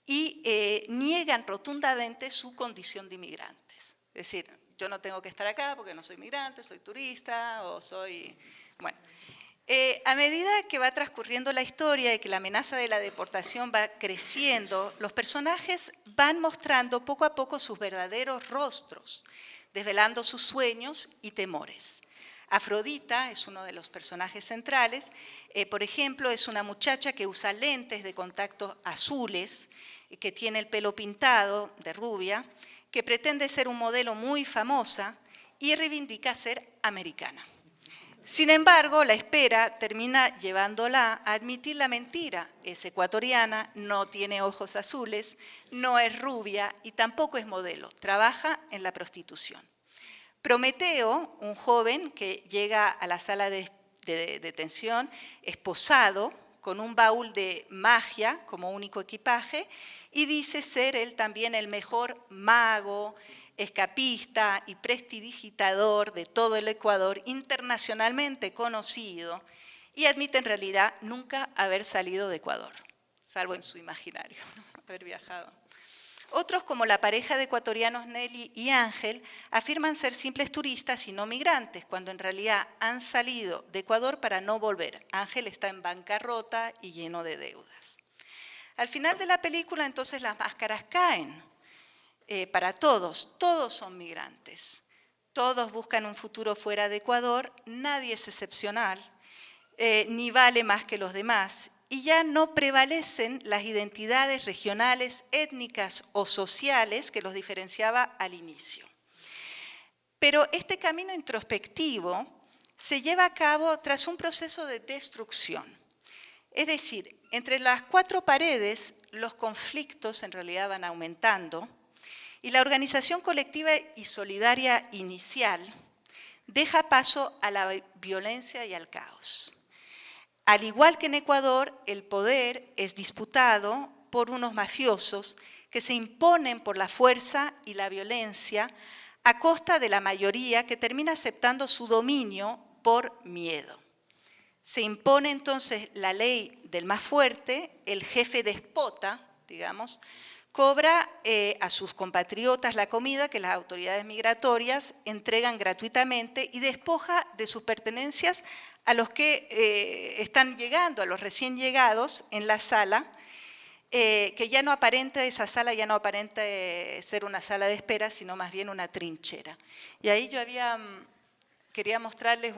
y niegan rotundamente su condición de inmigrantes. Es decir, yo no tengo que estar acá porque no soy migrante, soy turista o soy... Bueno, a medida que va transcurriendo la historia y que la amenaza de la deportación va creciendo, los personajes van mostrando poco a poco sus verdaderos rostros, desvelando sus sueños y temores. Afrodita es uno de los personajes centrales. Por ejemplo, es una muchacha que usa lentes de contacto azules, que tiene el pelo pintado de rubia, que pretende ser un modelo muy famosa y reivindica ser americana. Sin embargo, la espera termina llevándola a admitir la mentira. Es ecuatoriana, no tiene ojos azules, no es rubia y tampoco es modelo. Trabaja en la prostitución. Prometeo, un joven que llega a la sala de detención esposado con un baúl de magia como único equipaje y dice ser él también el mejor mago, escapista y prestidigitador de todo el Ecuador, internacionalmente conocido, y admite en realidad nunca haber salido de Ecuador, salvo en su imaginario, haber viajado. Otros, como la pareja de ecuatorianos Nelly y Ángel, afirman ser simples turistas y no migrantes, cuando en realidad han salido de Ecuador para no volver. Ángel está en bancarrota y lleno de deudas. Al final de la película, entonces, las máscaras caen para todos. Todos son migrantes. Todos buscan un futuro fuera de Ecuador. Nadie es excepcional, ni vale más que los demás. Y ya no prevalecen las identidades regionales, étnicas o sociales que los diferenciaba al inicio. Pero este camino introspectivo se lleva a cabo tras un proceso de destrucción. Es decir, entre las cuatro paredes los conflictos en realidad van aumentando y la organización colectiva y solidaria inicial deja paso a la violencia y al caos. Al igual que en Ecuador, el poder es disputado por unos mafiosos que se imponen por la fuerza y la violencia a costa de la mayoría que termina aceptando su dominio por miedo. Se impone entonces la ley del más fuerte, el jefe despota, digamos, cobra a sus compatriotas la comida que las autoridades migratorias entregan gratuitamente y despoja de sus pertenencias a los que están llegando, a los recién llegados en la sala, que ya no aparenta, esa sala ya no aparenta ser una sala de espera, sino más bien una trinchera. Y ahí yo quería mostrarles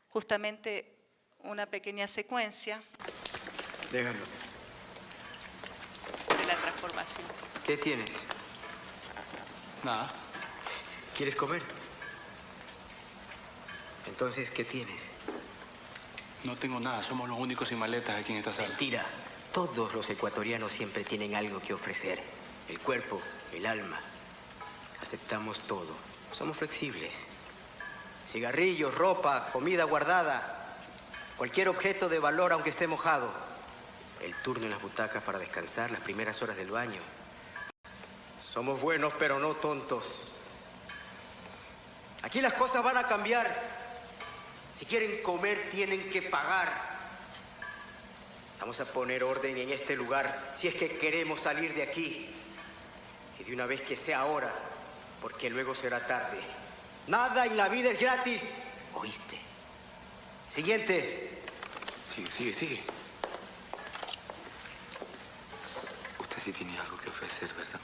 justamente una pequeña secuencia. Déjalo. De la transformación. ¿Qué tienes? Nada. ¿Quieres comer? Entonces, ¿qué tienes? No tengo nada. Somos los únicos sin maletas aquí en esta sala. Mentira. Todos los ecuatorianos siempre tienen algo que ofrecer. El cuerpo, el alma. Aceptamos todo. Somos flexibles. Cigarrillos, ropa, comida guardada. Cualquier objeto de valor aunque esté mojado. El turno en las butacas para descansar, las primeras horas del baño. Somos buenos, pero no tontos. Aquí las cosas van a cambiar. Si quieren comer, tienen que pagar. Vamos a poner orden en este lugar si es que queremos salir de aquí. Y de una vez que sea ahora, porque luego será tarde. Nada en la vida es gratis. ¿Oíste? Siguiente. Sigue. Usted sí tiene algo que ofrecer, ¿verdad?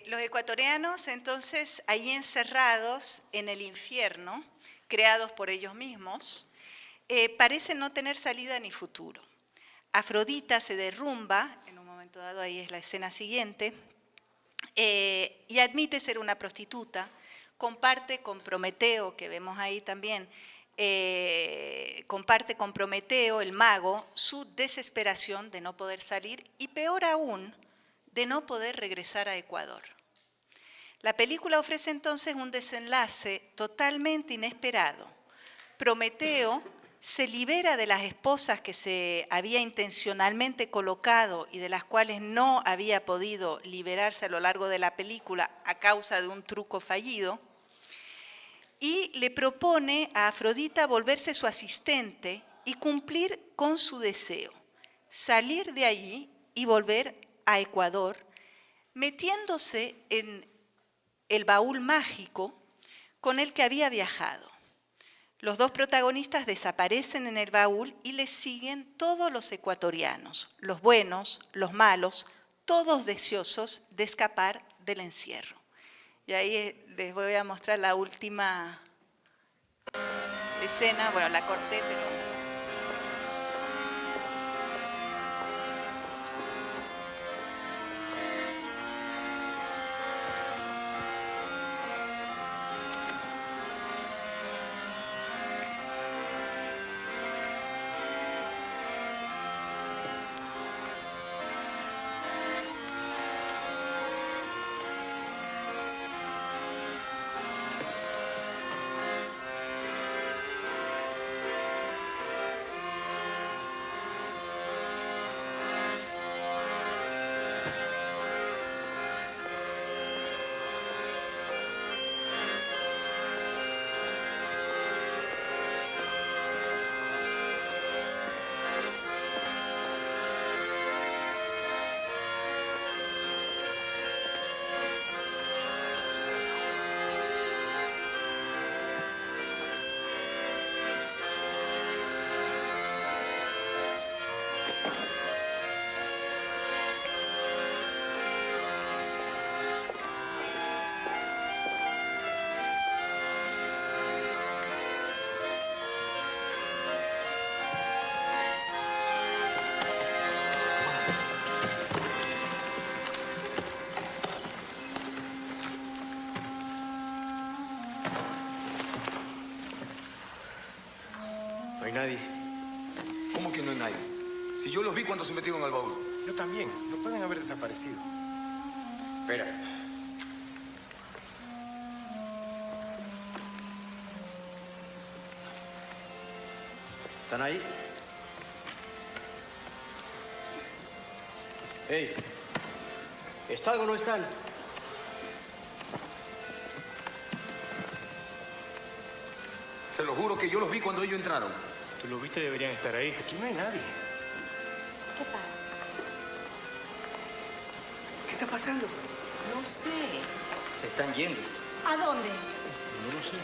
Los ecuatorianos, entonces, ahí encerrados en el infierno, creados por ellos mismos, parecen no tener salida ni futuro. Afrodita se derrumba, en un momento dado, ahí es la escena siguiente, y admite ser una prostituta, comparte con Prometeo, que vemos ahí también, comparte con Prometeo, el mago, su desesperación de no poder salir y, peor aún, de no poder regresar a Ecuador. La película ofrece entonces un desenlace totalmente inesperado. Prometeo se libera de las esposas que se había intencionalmente colocado y de las cuales no había podido liberarse a lo largo de la película a causa de un truco fallido, y le propone a Afrodita volverse su asistente y cumplir con su deseo, salir de allí y volver a Ecuador, metiéndose en el baúl mágico con el que había viajado. Los dos protagonistas desaparecen en el baúl y les siguen todos los ecuatorianos, los buenos, los malos, todos deseosos de escapar del encierro. Y ahí les voy a mostrar la última escena, bueno, la corté, pero... nadie. ¿Cómo que no hay nadie? Si yo los vi cuando se metieron al baúl. Yo también. No pueden haber desaparecido. Espera. ¿Están ahí? ¡Ey! ¿Están o no están? Se lo juro que yo los vi cuando ellos entraron. Tú los viste, deberían estar ahí. Aquí no hay nadie. ¿Qué pasa? ¿Qué está pasando? No sé. Se están yendo. ¿A dónde? No lo sé.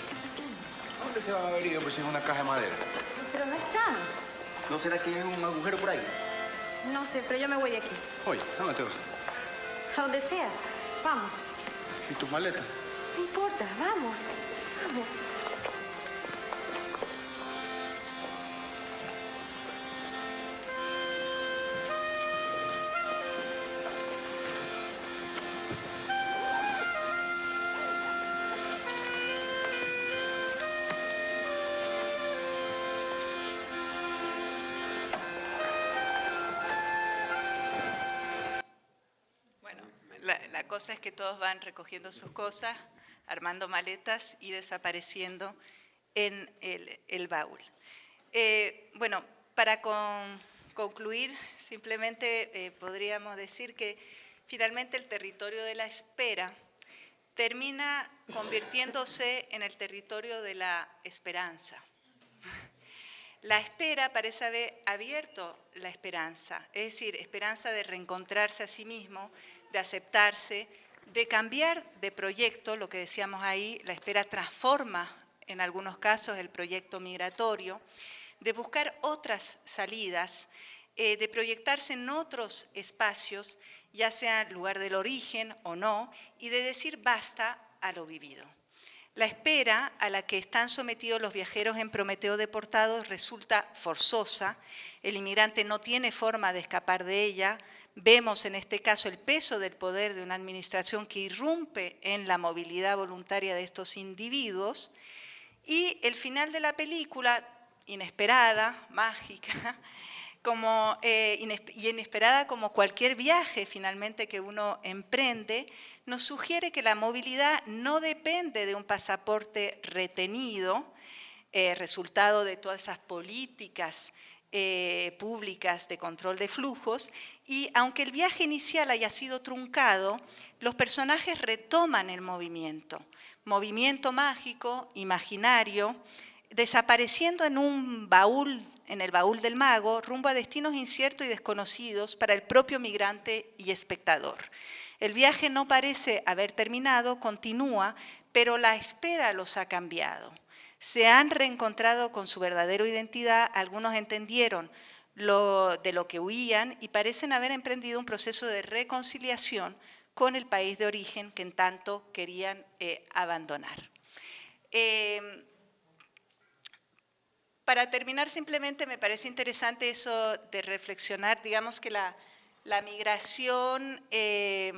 ¿A dónde se van a haber ido? Pues en una caja de madera. Pero no están. ¿No será que hay un agujero por ahí? No sé, pero yo me voy de aquí. Oye, ¿dónde te vas? A donde sea. Vamos. ¿Y tus maletas? No importa, vamos. Vamos. Bueno, la cosa es que todos van recogiendo sus cosas, armando maletas y desapareciendo en el baúl. Bueno, para concluir, simplemente podríamos decir que finalmente el territorio de la espera termina convirtiéndose en el territorio de la esperanza. La espera parece haber abierto la esperanza, es decir, esperanza de reencontrarse a sí mismo, de aceptarse, de cambiar de proyecto, lo que decíamos ahí, la espera transforma en algunos casos el proyecto migratorio, de buscar otras salidas, de proyectarse en otros espacios, ya sea lugar del origen o no, y de decir basta a lo vivido. La espera a la que están sometidos los viajeros en Prometeo deportados resulta forzosa, el inmigrante no tiene forma de escapar de ella, vemos en este caso el peso del poder de una administración que irrumpe en la movilidad voluntaria de estos individuos, y el final de la película, inesperada, mágica, y inesperada como cualquier viaje finalmente que uno emprende, nos sugiere que la movilidad no depende de un pasaporte retenido, resultado de todas esas políticas públicas de control de flujos, y aunque el viaje inicial haya sido truncado, los personajes retoman el movimiento mágico, imaginario, desapareciendo en un baúl, en el baúl del mago, rumbo a destinos inciertos y desconocidos para el propio migrante y espectador. El viaje no parece haber terminado, continúa, pero la espera los ha cambiado. Se han reencontrado con su verdadera identidad, algunos entendieron de lo que huían y parecen haber emprendido un proceso de reconciliación con el país de origen que en tanto querían abandonar. Para terminar, simplemente me parece interesante eso de reflexionar, digamos que la migración es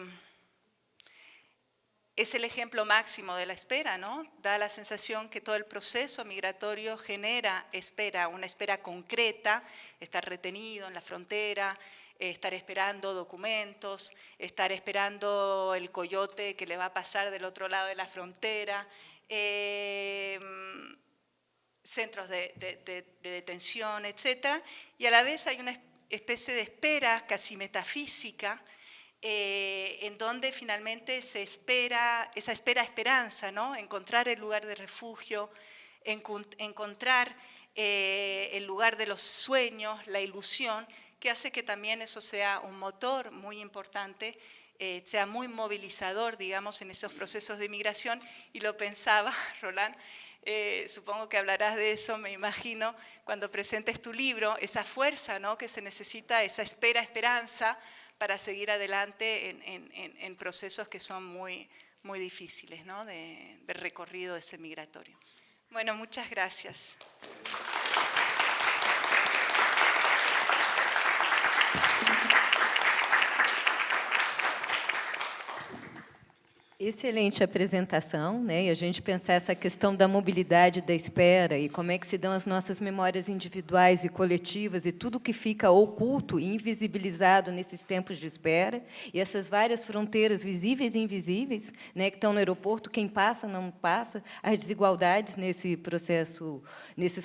el ejemplo máximo de la espera, ¿no? Da la sensación que todo el proceso migratorio genera espera, una espera concreta, estar retenido en la frontera, estar esperando documentos, estar esperando el coyote que le va a pasar del otro lado de la frontera, centros de detención, etc. Y a la vez hay una especie de espera casi metafísica en donde finalmente se espera, esa esperanza, ¿no? Encontrar el lugar de refugio, encontrar el lugar de los sueños, la ilusión, que hace que también eso sea un motor muy importante, sea muy movilizador, digamos, en esos procesos de migración. Y lo pensaba, Roland, supongo que hablarás de eso, me imagino, cuando presentes tu libro, esa fuerza, ¿no?, que se necesita, esa esperanza para seguir adelante en procesos que son muy, muy difíciles, ¿no?, de recorrido de ese migratorio. Bueno, muchas gracias. Excelente apresentação, né? E a gente pensar essa questão da mobilidade da espera e como é que se dão as nossas memórias individuais e coletivas e tudo que fica oculto e invisibilizado nesses tempos de espera e essas várias fronteiras visíveis e invisíveis, né, que estão no aeroporto, quem passa, não passa, as desigualdades nesses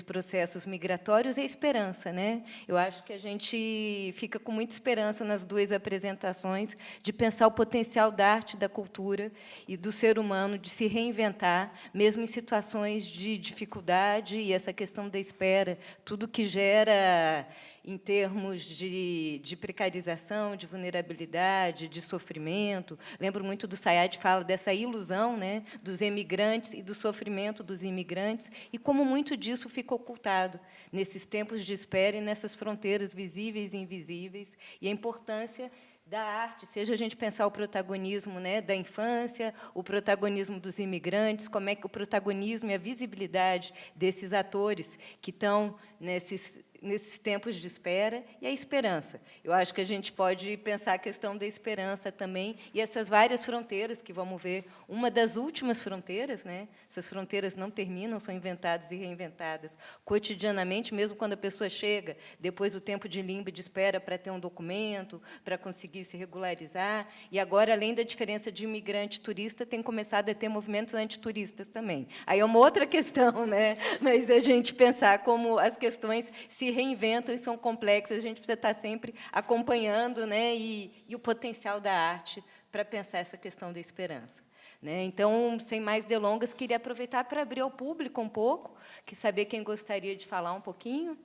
processos migratórios e a esperança, né? Eu acho que a gente fica com muita esperança nas duas apresentações de pensar o potencial da arte e da cultura e do ser humano de se reinventar, mesmo em situações de dificuldade, e essa questão da espera, tudo que gera em termos de precarização, de vulnerabilidade, de sofrimento. Lembro muito do Sayad, fala dessa ilusão, né, dos emigrantes e do sofrimento dos imigrantes, e como muito disso fica ocultado nesses tempos de espera e nessas fronteiras visíveis e invisíveis, e a importância da arte, seja a gente pensar o protagonismo, né, da infância, o protagonismo dos imigrantes, como é que o protagonismo e a visibilidade desses atores que estão nesses tempos de espera, e a esperança. Eu acho que a gente pode pensar a questão da esperança também, e essas várias fronteiras, que vamos ver, uma das últimas fronteiras, né? Essas fronteiras não terminam, são inventadas e reinventadas cotidianamente, mesmo quando a pessoa chega, depois do tempo de limbo e de espera para ter um documento, para conseguir se regularizar, e agora, além da diferença de imigrante e turista, tem começado a ter movimentos antituristas também. Aí é uma outra questão, né? Mas a gente pensar como as questões se reinventam e são complexas, a gente precisa estar sempre acompanhando, né, e o potencial da arte para pensar essa questão da esperança. Né? Então, sem mais delongas, queria aproveitar para abrir ao público um pouco, que saber quem gostaria de falar um pouquinho.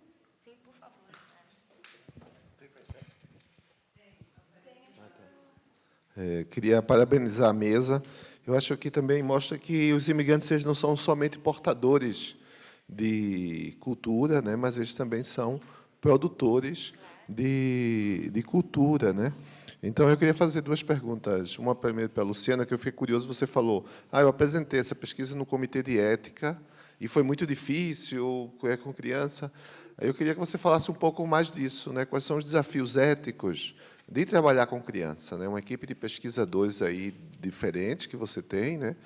Sim, por favor. Queria parabenizar a mesa. Eu acho que também mostra que os imigrantes eles não são somente portadores de cultura, né, mas eles também são produtores de cultura, né? Então, eu queria fazer duas perguntas. Uma primeiro para a Luciana, que eu fiquei curioso, você falou, eu apresentei essa pesquisa no Comitê de Ética, e foi muito difícil, com criança. Eu queria que você falasse um pouco mais disso, né? Quais são os desafios éticos de trabalhar com criança, né? Uma equipe de pesquisadores aí diferentes que você tem, né?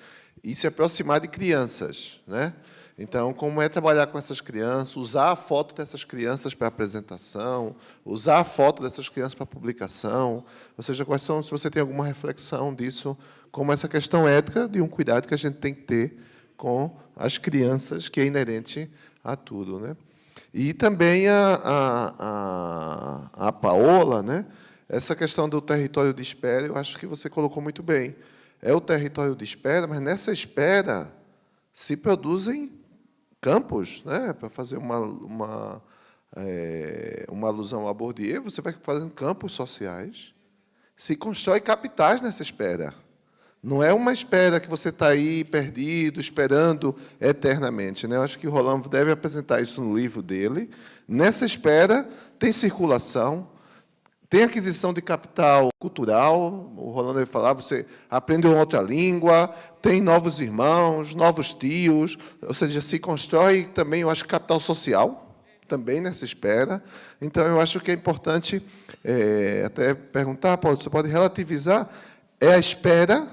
E se aproximar de crianças, né? Então, como é trabalhar com essas crianças, usar a foto dessas crianças para apresentação, usar a foto dessas crianças para publicação, ou seja, quais são, se você tem alguma reflexão disso, como essa questão ética de um cuidado que a gente tem que ter com as crianças, que é inerente a tudo, né? E também a Paola, né? Essa questão do território de espera, eu acho que você colocou muito bem. É o território de espera, mas nessa espera se produzem campos, né? Para fazer uma alusão a Bourdieu, você vai fazendo campos sociais, se constrói capitais nessa espera. Não é uma espera que você está aí perdido, esperando eternamente, né? Eu acho que o Roland deve apresentar isso no livro dele. Nessa espera tem circulação, tem aquisição de capital cultural, o Roland deve falar, você aprende uma outra língua, tem novos irmãos, novos tios, ou seja, se constrói também, eu acho, capital social, também nessa espera. Então, eu acho que é importante até perguntar, Paulo, você pode relativizar, é a espera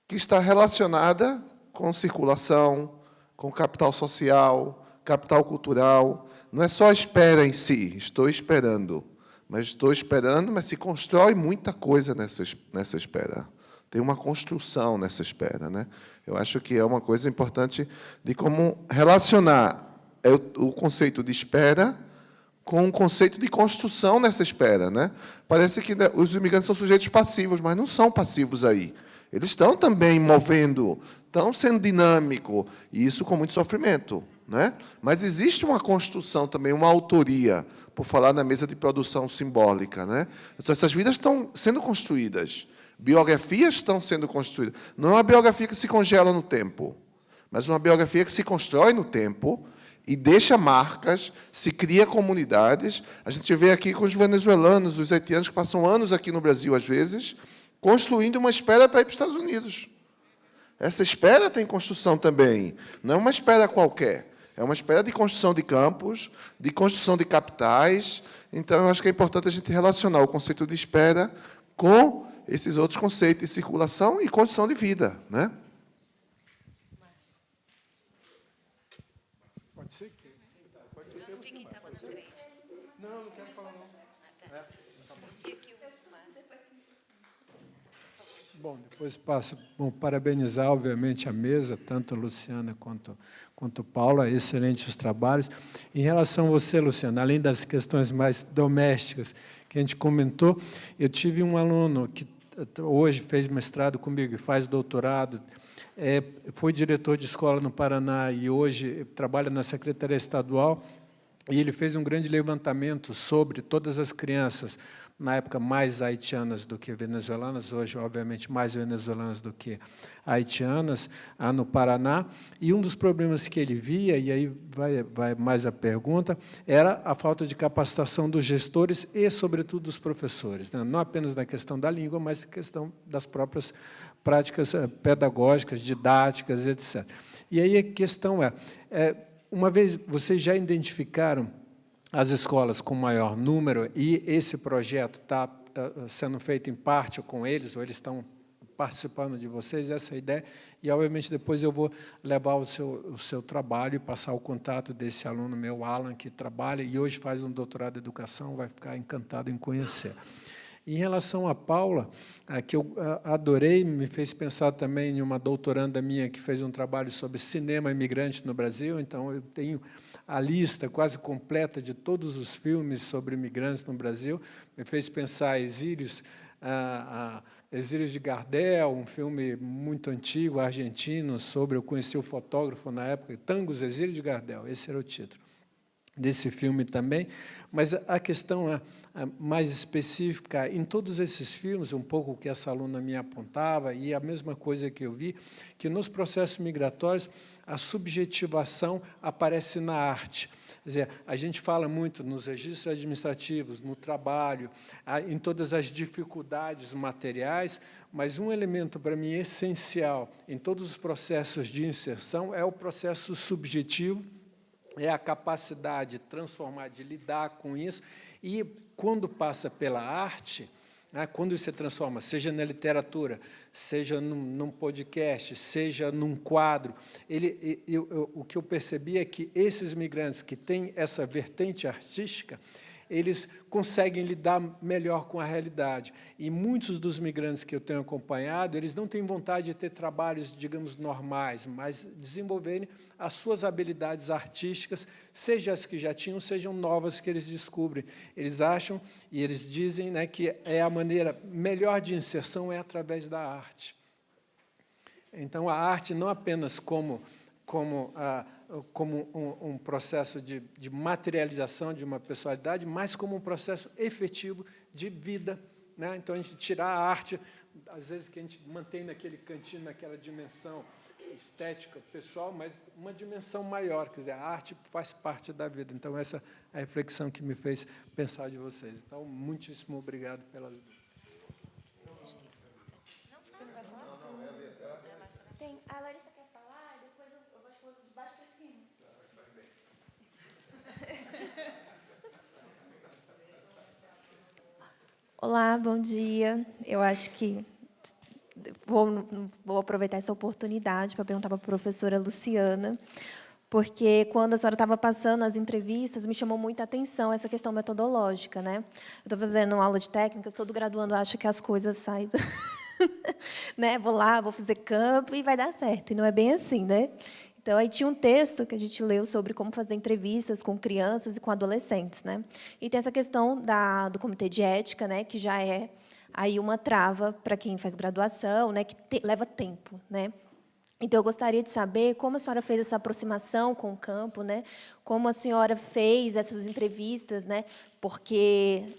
que está relacionada com circulação, com capital social, capital cultural. Não é só a espera em si, estou esperando, mas se constrói muita coisa nessa espera. Tem uma construção nessa espera, né? Eu acho que é uma coisa importante de como relacionar o conceito de espera com o conceito de construção nessa espera, né? Parece que os imigrantes são sujeitos passivos, mas não são passivos aí. Eles estão também movendo, estão sendo dinâmicos, e isso com muito sofrimento, né? Mas existe uma construção também, uma autoria, por falar na mesa de produção simbólica, né? Essas vidas estão sendo construídas, biografias estão sendo construídas. Não é uma biografia que se congela no tempo, mas uma biografia que se constrói no tempo e deixa marcas, se cria comunidades. A gente vê aqui com os venezuelanos, os haitianos, que passam anos aqui no Brasil, às vezes, construindo uma espera para ir para os Estados Unidos. Essa espera tem construção também. Não é uma espera qualquer. É uma espera de construção de campos, de construção de capitais. Então, eu acho que é importante a gente relacionar o conceito de espera com esses outros conceitos de circulação e condição de vida, né? Pode ser que... Não, não quero falar, não. Bom, depois passo, parabenizar, obviamente, a mesa, tanto a Luciana quanto o Paulo, excelentes os trabalhos. Em relação a você, Luciana, além das questões mais domésticas que a gente comentou, eu tive um aluno que hoje fez mestrado comigo e faz doutorado, foi diretor de escola no Paraná e hoje trabalha na Secretaria Estadual, e ele fez um grande levantamento sobre todas as crianças, na época mais haitianas do que venezuelanas, hoje, obviamente, mais venezuelanas do que haitianas, no Paraná. E um dos problemas que ele via, e aí vai mais a pergunta, era a falta de capacitação dos gestores e, sobretudo, dos professores, né? Não apenas na questão da língua, mas na questão das próprias práticas pedagógicas, didáticas, etc. E aí a questão uma vez vocês já identificaram as escolas com maior número e esse projeto está sendo feito em parte com eles, ou eles estão participando de vocês, essa é a ideia, e, obviamente, depois eu vou levar o seu trabalho e passar o contato desse aluno meu, Alan, que trabalha e hoje faz um doutorado em educação, vai ficar encantado em conhecer. Em relação à Paula, que eu adorei, me fez pensar também em uma doutoranda minha que fez um trabalho sobre cinema imigrante no Brasil, então eu tenho a lista quase completa de todos os filmes sobre imigrantes no Brasil, me fez pensar Exílios de Gardel, um filme muito antigo, argentino, eu conheci o fotógrafo na época, Tangos, Exílios de Gardel, esse era o título desse filme também, mas a questão mais específica, em todos esses filmes, um pouco o que essa aluna me apontava, e a mesma coisa que eu vi, que nos processos migratórios a subjetivação aparece na arte. Quer dizer, a gente fala muito nos registros administrativos, no trabalho, em todas as dificuldades materiais, mas um elemento, para mim, essencial em todos os processos de inserção é o processo subjetivo, é a capacidade de transformar, de lidar com isso, e, quando passa pela arte, quando isso se transforma, seja na literatura, seja num podcast, seja num quadro, o que eu percebi é que esses migrantes que têm essa vertente artística, eles conseguem lidar melhor com a realidade. E muitos dos migrantes que eu tenho acompanhado, eles não têm vontade de ter trabalhos, digamos, normais, mas desenvolverem as suas habilidades artísticas, seja as que já tinham, sejam novas que eles descobrem. Eles acham e eles dizem, né, que a maneira melhor de inserção é através da arte. Então, a arte não apenas como um processo de materialização de uma personalidade, mas como um processo efetivo de vida, né? Então, a gente tirar a arte, às vezes, que a gente mantém naquele cantinho, naquela dimensão estética pessoal, mas uma dimensão maior, quer dizer, a arte faz parte da vida. Então, essa é a reflexão que me fez pensar de vocês. Então, muitíssimo obrigado pela... Tem, a Larissa quer falar, depois eu vou de baixo para cima. Olá, bom dia. Eu acho que vou aproveitar essa oportunidade para perguntar para a professora Luciana, porque, quando a senhora estava passando as entrevistas, me chamou muita atenção essa questão metodológica, né? Eu estou fazendo uma aula de técnicas, todo graduando acha que as coisas saem... né? Vou lá, vou fazer campo e vai dar certo. E não é bem assim, né? Então, aí tinha um texto que a gente leu sobre como fazer entrevistas com crianças e com adolescentes, né? E tem essa questão do comitê de ética, né? Que já é aí uma trava para quem faz graduação, né? Que leva tempo, né? Então, eu gostaria de saber como a senhora fez essa aproximação com o campo, né? Como a senhora fez essas entrevistas, né? Porque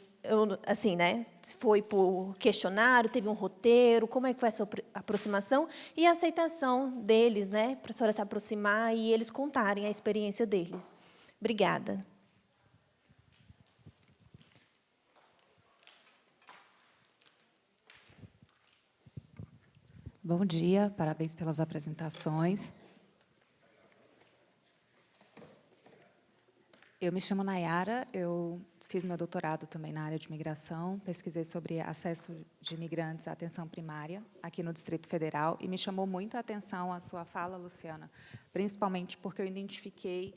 assim, né? Foi por questionário, teve um roteiro, como é que foi essa aproximação e a aceitação deles, né? Para a senhora se aproximar e eles contarem a experiência deles. Obrigada. Bom dia, parabéns pelas apresentações. Eu me chamo Nayara, eu fiz meu doutorado também na área de migração, pesquisei sobre acesso de imigrantes à atenção primária aqui no Distrito Federal, e me chamou muito a atenção a sua fala, Luciana, principalmente porque eu identifiquei,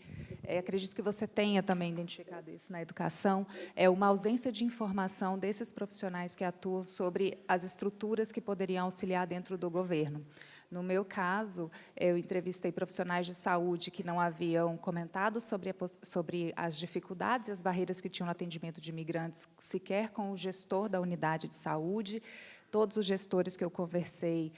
acredito que você tenha também identificado isso na educação, uma ausência de informação desses profissionais que atuam sobre as estruturas que poderiam auxiliar dentro do governo. No meu caso, eu entrevistei profissionais de saúde que não haviam comentado sobre as dificuldades e as barreiras que tinham no atendimento de imigrantes, sequer com o gestor da unidade de saúde. Todos os gestores que eu conversei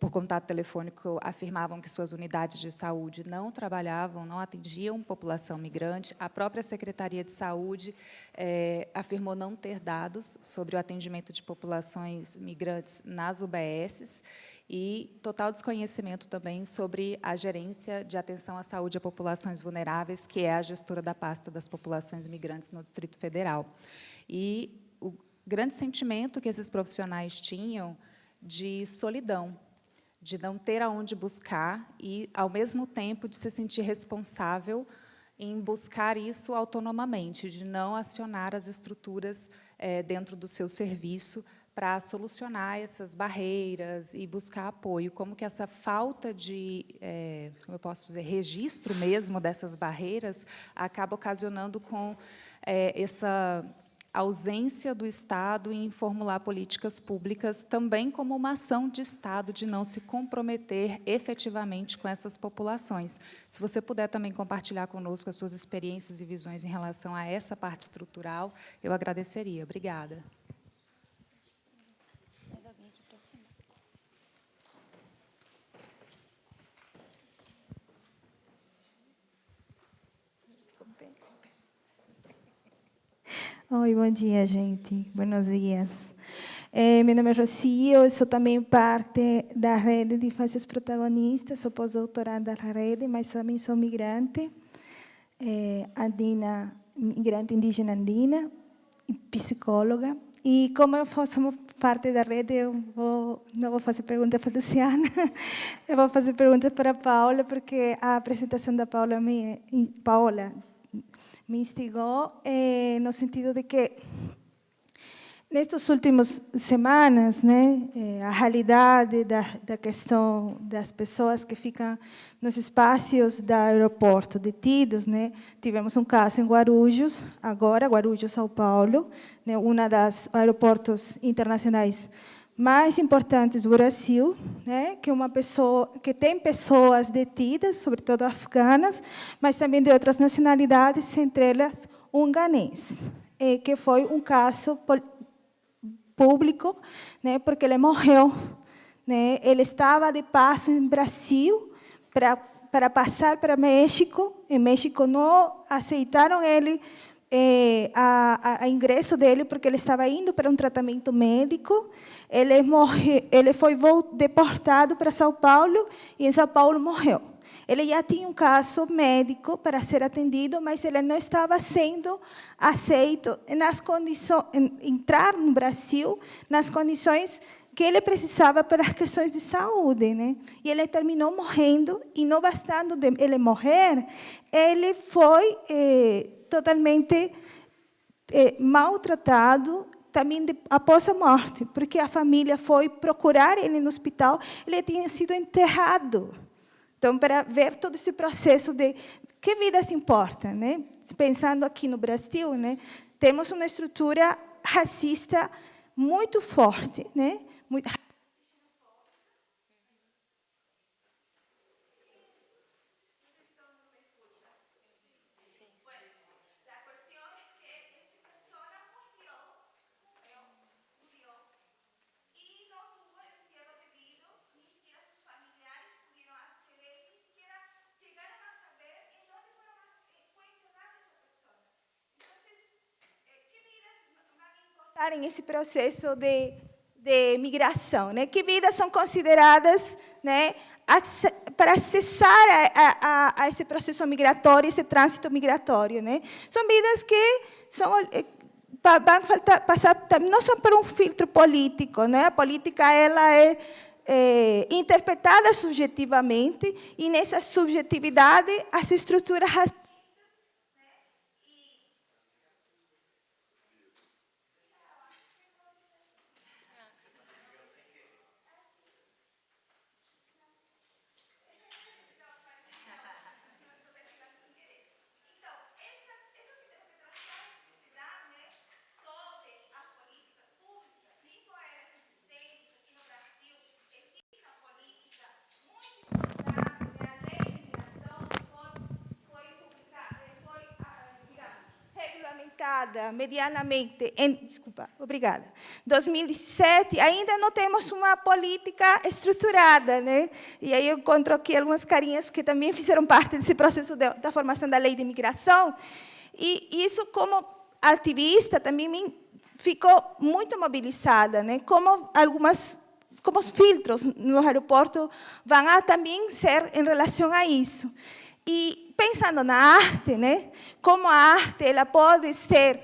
por contato telefônico afirmavam que suas unidades de saúde não trabalhavam, não atendiam população migrante. A própria Secretaria de Saúde afirmou não ter dados sobre o atendimento de populações migrantes nas UBSs, e total desconhecimento também sobre a gerência de atenção à saúde a populações vulneráveis, que é a gestora da pasta das populações migrantes no Distrito Federal. E o grande sentimento que esses profissionais tinham de solidão, de não ter aonde buscar e, ao mesmo tempo, de se sentir responsável em buscar isso autonomamente, de não acionar as estruturas dentro do seu serviço para solucionar essas barreiras e buscar apoio. Como que essa falta de, como eu posso dizer, registro mesmo dessas barreiras acaba ocasionando com essa ausência do Estado em formular políticas públicas, também como uma ação de Estado de não se comprometer efetivamente com essas populações. Se você puder também compartilhar conosco as suas experiências e visões em relação a essa parte estrutural, eu agradeceria. Obrigada. Oi, bom dia, gente. Buenos dias. Meu nome é Rocio, eu sou também parte da rede de infâncias protagonistas, sou pós-doutoranda da rede, mas também sou migrante, andina, migrante indígena andina, e psicóloga. E como somos parte da rede, eu não vou fazer perguntas para a Luciana, eu vou fazer perguntas para a Paula, porque a apresentação da Paula me instigou no sentido de que, nestas últimas semanas, a realidade da questão das pessoas que ficam nos espaços do aeroporto detidos, tivemos um caso em Guarulhos, agora, Guarulhos, São Paulo, um dos aeroportos internacionais mais importantes do Brasil, que tem pessoas detidas, sobretudo afganas, mas também de outras nacionalidades, entre elas um ganês, que foi um caso público, porque ele morreu. Ele estava de passo em Brasil para passar para México. Em México não aceitaram ele a ingresso dele, porque ele estava indo para um tratamento médico. Ele foi deportado para São Paulo, e em São Paulo morreu. Ele já tinha um caso médico para ser atendido, mas ele não estava sendo aceito nas condições, entrar no Brasil nas condições que ele precisava para as questões de saúde. E ele terminou morrendo, e não bastando ele morrer, ele foi totalmente maltratado também após a morte, porque a família foi procurar ele no hospital, ele tinha sido enterrado. Então, para ver todo esse processo de que vidas importam, Pensando aqui no Brasil, temos uma estrutura racista muito forte, muito. Em esse processo de migração, que vidas são consideradas, para acessar a esse processo migratório, esse trânsito migratório, São vidas que vão passar não só por um filtro político, A política ela é interpretada subjetivamente, e nessa subjetividade as estruturas racistas criada medianamente, desculpa, obrigada, 2017, ainda não temos uma política estruturada, né? E aí eu encontro aqui algumas carinhas que também fizeram parte desse processo da formação da lei de imigração, e isso, como ativista, também me ficou muito mobilizada, né? Como os filtros no aeroporto vão também ser em relação a isso. E pensando na arte, né? Como a arte ela pode ser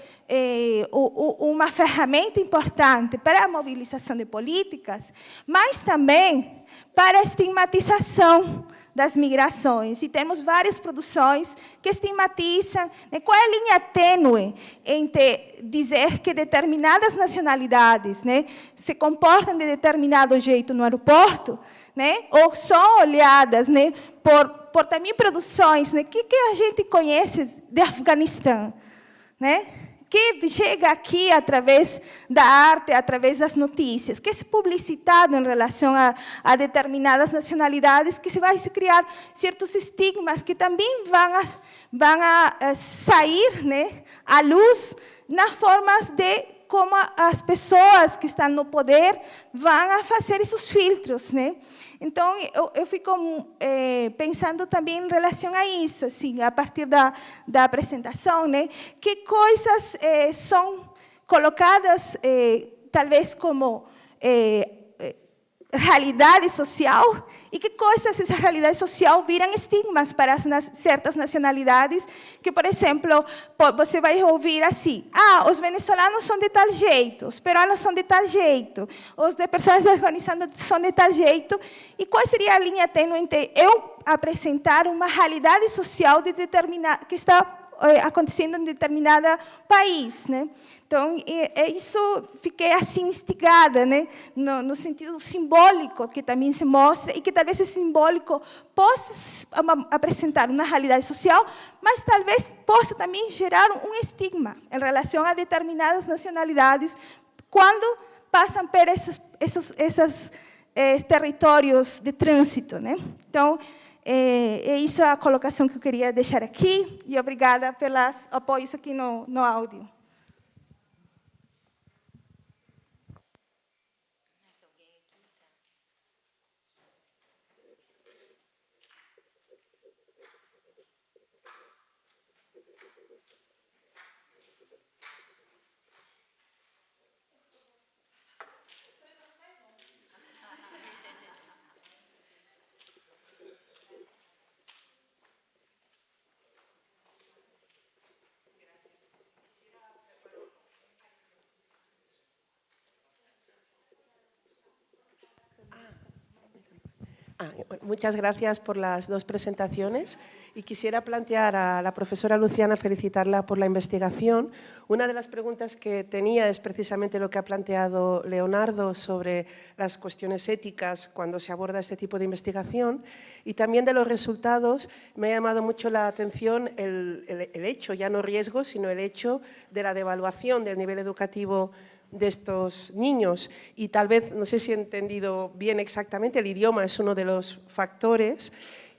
uma ferramenta importante para a mobilização de políticas, mas também para a estigmatização das migrações. E temos várias produções que estigmatizam, né? Qual é a linha tênue entre dizer que determinadas nacionalidades, né, se comportam de determinado jeito no aeroporto, né, ou são olhadas, né, por também produções, né, que a gente conhece de Afeganistão, né, que chega aqui através da arte, através das notícias, que é publicitado em relação a determinadas nacionalidades, que se vai se criar certos estigmas que também vão sair, né, à luz nas formas de como as pessoas que estão no poder vão fazer esses filtros, né? Então, eu fico pensando também em relação a isso, assim, a partir da apresentação, né? Que coisas são colocadas, talvez, como realidade social, e que coisas essa realidade social viram estigmas para certas nacionalidades, que, por exemplo, você vai ouvir assim, os venezuelanos são de tal jeito, os peruanos são de tal jeito, os de pessoas de Afeganistão são de tal jeito, e qual seria a linha tênue entre eu apresentar uma realidade social que está acontecendo em determinado país, né? Então, isso fiquei assim instigada, né? No sentido simbólico que também se mostra, e que talvez esse simbólico possa apresentar uma realidade social, mas talvez possa também gerar um estigma em relação a determinadas nacionalidades quando passam por esses territórios de trânsito, né? Então, é isso a colocação que eu queria deixar aqui, e obrigada pelos apoios aqui no áudio. Muchas gracias por las dos presentaciones y quisiera plantear a la profesora Luciana, felicitarla por la investigación. Una de las preguntas que tenía es precisamente lo que ha planteado Leonardo sobre las cuestiones éticas cuando se aborda este tipo de investigación, y también de los resultados. Me ha llamado mucho la atención el hecho, ya no riesgo, sino el hecho de la devaluación del nivel educativo de estos niños, y tal vez, no sé si he entendido bien exactamente, el idioma es uno de los factores.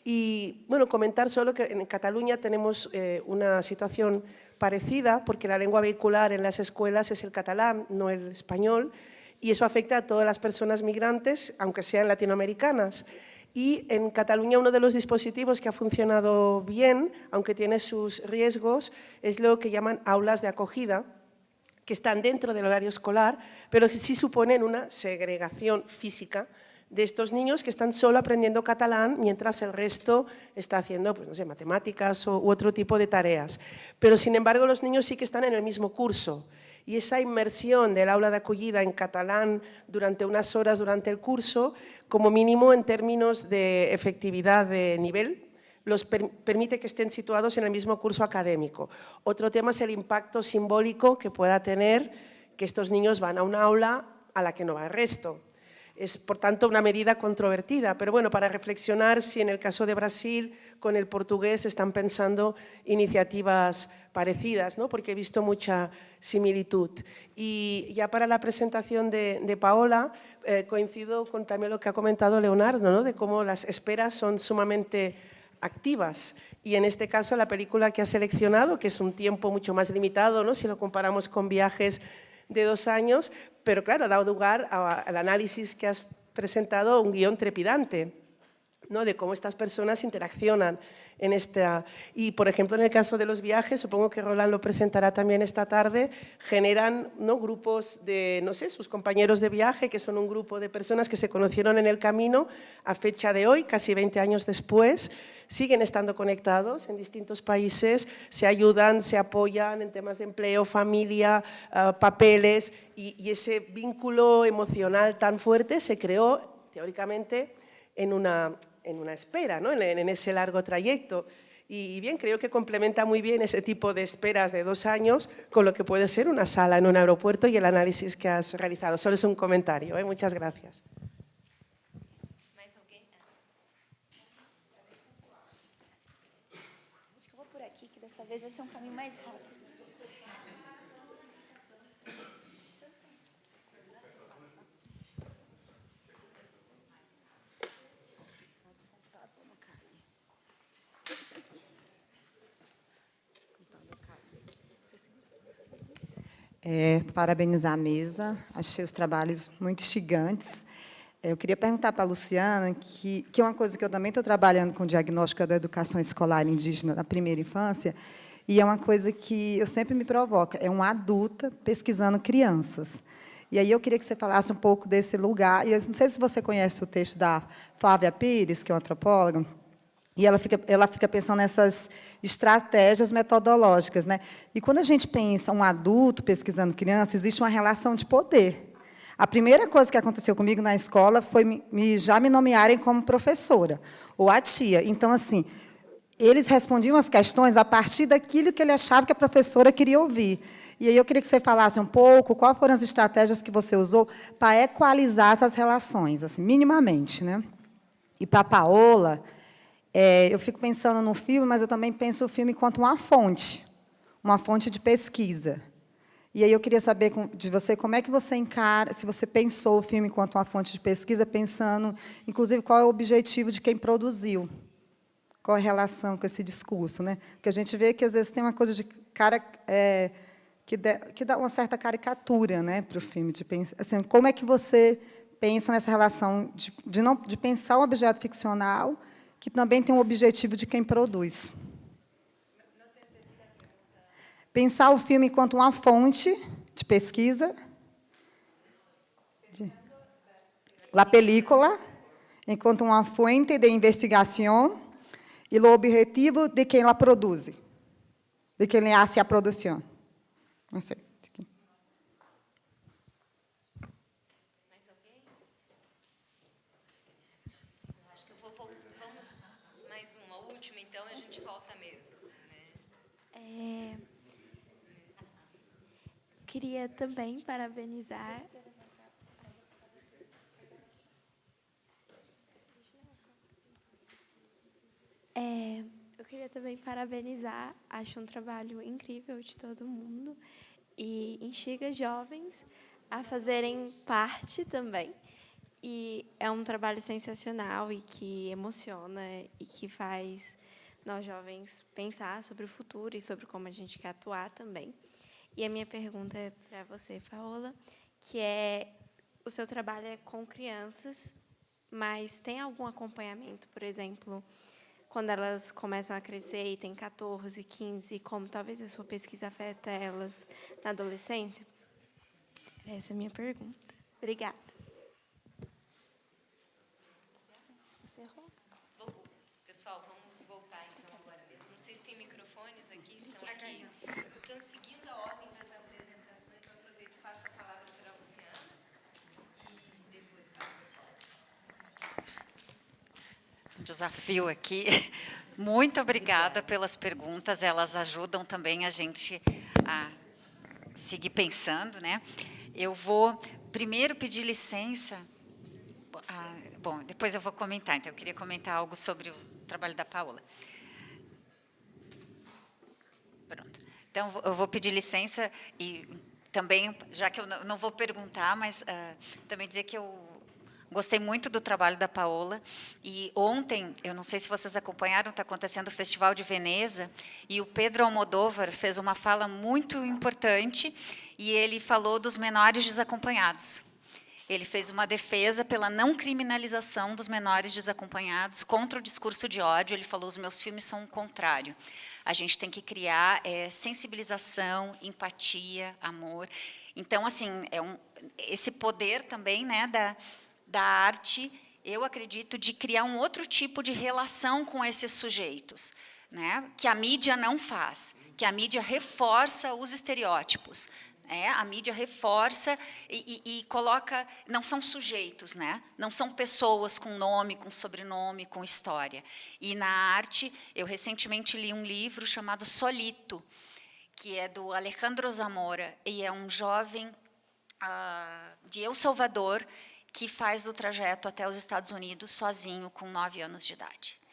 Y bueno, comentar solo que en Cataluña tenemos una situación parecida, porque la lengua vehicular en las escuelas es el catalán, no el español, y eso afecta a todas las personas migrantes, aunque sean latinoamericanas. Y en Cataluña uno de los dispositivos que ha funcionado bien, aunque tiene sus riesgos, es lo que llaman aulas de acogida, que están dentro del horario escolar, pero que sí suponen una segregación física de estos niños que están solo aprendiendo catalán mientras el resto está haciendo, pues, no sé, matemáticas u otro tipo de tareas. Pero, sin embargo, los niños sí que están en el mismo curso, y esa inmersión del aula de acogida en catalán durante unas horas durante el curso, como mínimo en términos de efectividad de nivel, los permite que estén situados en el mismo curso académico. Otro tema es el impacto simbólico que pueda tener que estos niños van a un aula a la que no va el resto. Es, por tanto, una medida controvertida, pero bueno, para reflexionar si en el caso de Brasil con el portugués están pensando iniciativas parecidas, ¿no? Porque he visto mucha similitud. Y ya para la presentación de Paola, coincido con también lo que ha comentado Leonardo, ¿no? De cómo las esperas son sumamente activas, Y en este caso, la película que has seleccionado, que es un tiempo mucho más limitado, ¿no?, si lo comparamos con viajes de 2 años, pero claro, ha dado lugar al análisis que has presentado, un guión trepidante, ¿no?, de cómo estas personas interaccionan en esta. Y, por ejemplo, en el caso de los viajes, supongo que Roland lo presentará también esta tarde, generan, ¿no?, grupos de, no sé, sus compañeros de viaje, que son un grupo de personas que se conocieron en el camino, a fecha de hoy, casi 20 años después, siguen estando conectados en distintos países, se ayudan, se apoyan en temas de empleo, familia, papeles, y ese vínculo emocional tan fuerte se creó, teóricamente, en una espera, ¿no?, en ese largo trayecto. Y bien, creo que complementa muy bien ese tipo de esperas de 2 años con lo que puede ser una sala en un aeropuerto y el análisis que has realizado. Solo es un comentario, ¿eh? Muchas gracias. Acho que vou por aqui, que dessa vez vai ser um caminho mais rápido. Parabenizar a mesa, achei os trabalhos muito instigantes. Eu queria perguntar para a Luciana, que é uma coisa que eu também estou trabalhando com o diagnóstico da educação escolar indígena na primeira infância, e é uma coisa que eu sempre me provoca, é uma adulta pesquisando crianças. E aí eu queria que você falasse um pouco desse lugar, e eu não sei se você conhece o texto da Flávia Pires, que é uma antropóloga, e ela fica pensando nessas estratégias metodológicas, né? E quando a gente pensa um adulto pesquisando criança, existe uma relação de poder. A primeira coisa que aconteceu comigo na escola foi já me nomearem como professora, ou a tia. Então, assim, eles respondiam as questões a partir daquilo que ele achava que a professora queria ouvir. E aí eu queria que você falasse um pouco quais foram as estratégias que você usou para equalizar essas relações, assim, minimamente, né? E para a Paola, eu fico pensando no filme, mas eu também penso o filme enquanto uma fonte de pesquisa. E aí eu queria saber de você como é que você encara, se você pensou o filme enquanto uma fonte de pesquisa, pensando, inclusive, qual é o objetivo de quem produziu, qual é a relação com esse discurso, né? Porque a gente vê que, às vezes, tem uma coisa de que dá uma certa caricatura, né, para o filme. Assim, como é que você pensa nessa relação de pensar um objeto ficcional que também tem um objetivo de quem produz? Pensar o filme enquanto uma fonte de pesquisa, la película, enquanto uma fonte de investigação, e o objetivo de quem la produz, de quem hace a produção. Não sei. Acho que vamos mais uma última, então, e a gente volta mesmo. Queria também parabenizar. Eu queria também parabenizar, acho um trabalho incrível de todo mundo e instiga jovens a fazerem parte também. E é um trabalho sensacional e que emociona e que faz nós jovens pensar sobre o futuro e sobre como a gente quer atuar também. E a minha pergunta é para você, Paola, que o seu trabalho é com crianças, mas tem algum acompanhamento, por exemplo, quando elas começam a crescer e têm 14, 15, como talvez a sua pesquisa afeta elas na adolescência? Essa é a minha pergunta. Obrigada. Encerrou? Pessoal, vamos voltar então agora mesmo. Não sei se tem microfones aqui, estão aqui. Então, seguindo a ordem das apresentações, eu aproveito e passo a palavra para a Luciana e depois para a Paola. Um desafio aqui. Muito obrigada pelas perguntas, elas ajudam também a gente a seguir pensando, né? Eu vou primeiro pedir licença. Bom, depois eu vou comentar. Então, eu queria comentar algo sobre o trabalho da Paola. Pronto. Então, eu vou pedir licença e também, já que eu não vou perguntar, mas também dizer que eu Gostei muito do trabalho da Paola. E ontem, eu não sei se vocês acompanharam, está acontecendo o Festival de Veneza, e o Pedro Almodóvar fez uma fala muito importante, e ele falou dos menores desacompanhados. Ele fez uma defesa pela não criminalização dos menores desacompanhados contra o discurso de ódio. Ele falou, os meus filmes são o contrário. A gente tem que criar sensibilização, empatia, amor. Então, assim, esse poder também, né, da arte, eu acredito, de criar um outro tipo de relação com esses sujeitos, né, que a mídia não faz, que a mídia reforça os estereótipos. A mídia reforça e coloca, não são sujeitos, né? Não são pessoas com nome, com sobrenome, com história. E na arte, eu recentemente li um livro chamado Solito, que é do Alejandro Zamora, e é um jovem de El Salvador que faz o trajeto até os Estados Unidos sozinho, com 9 anos de idade.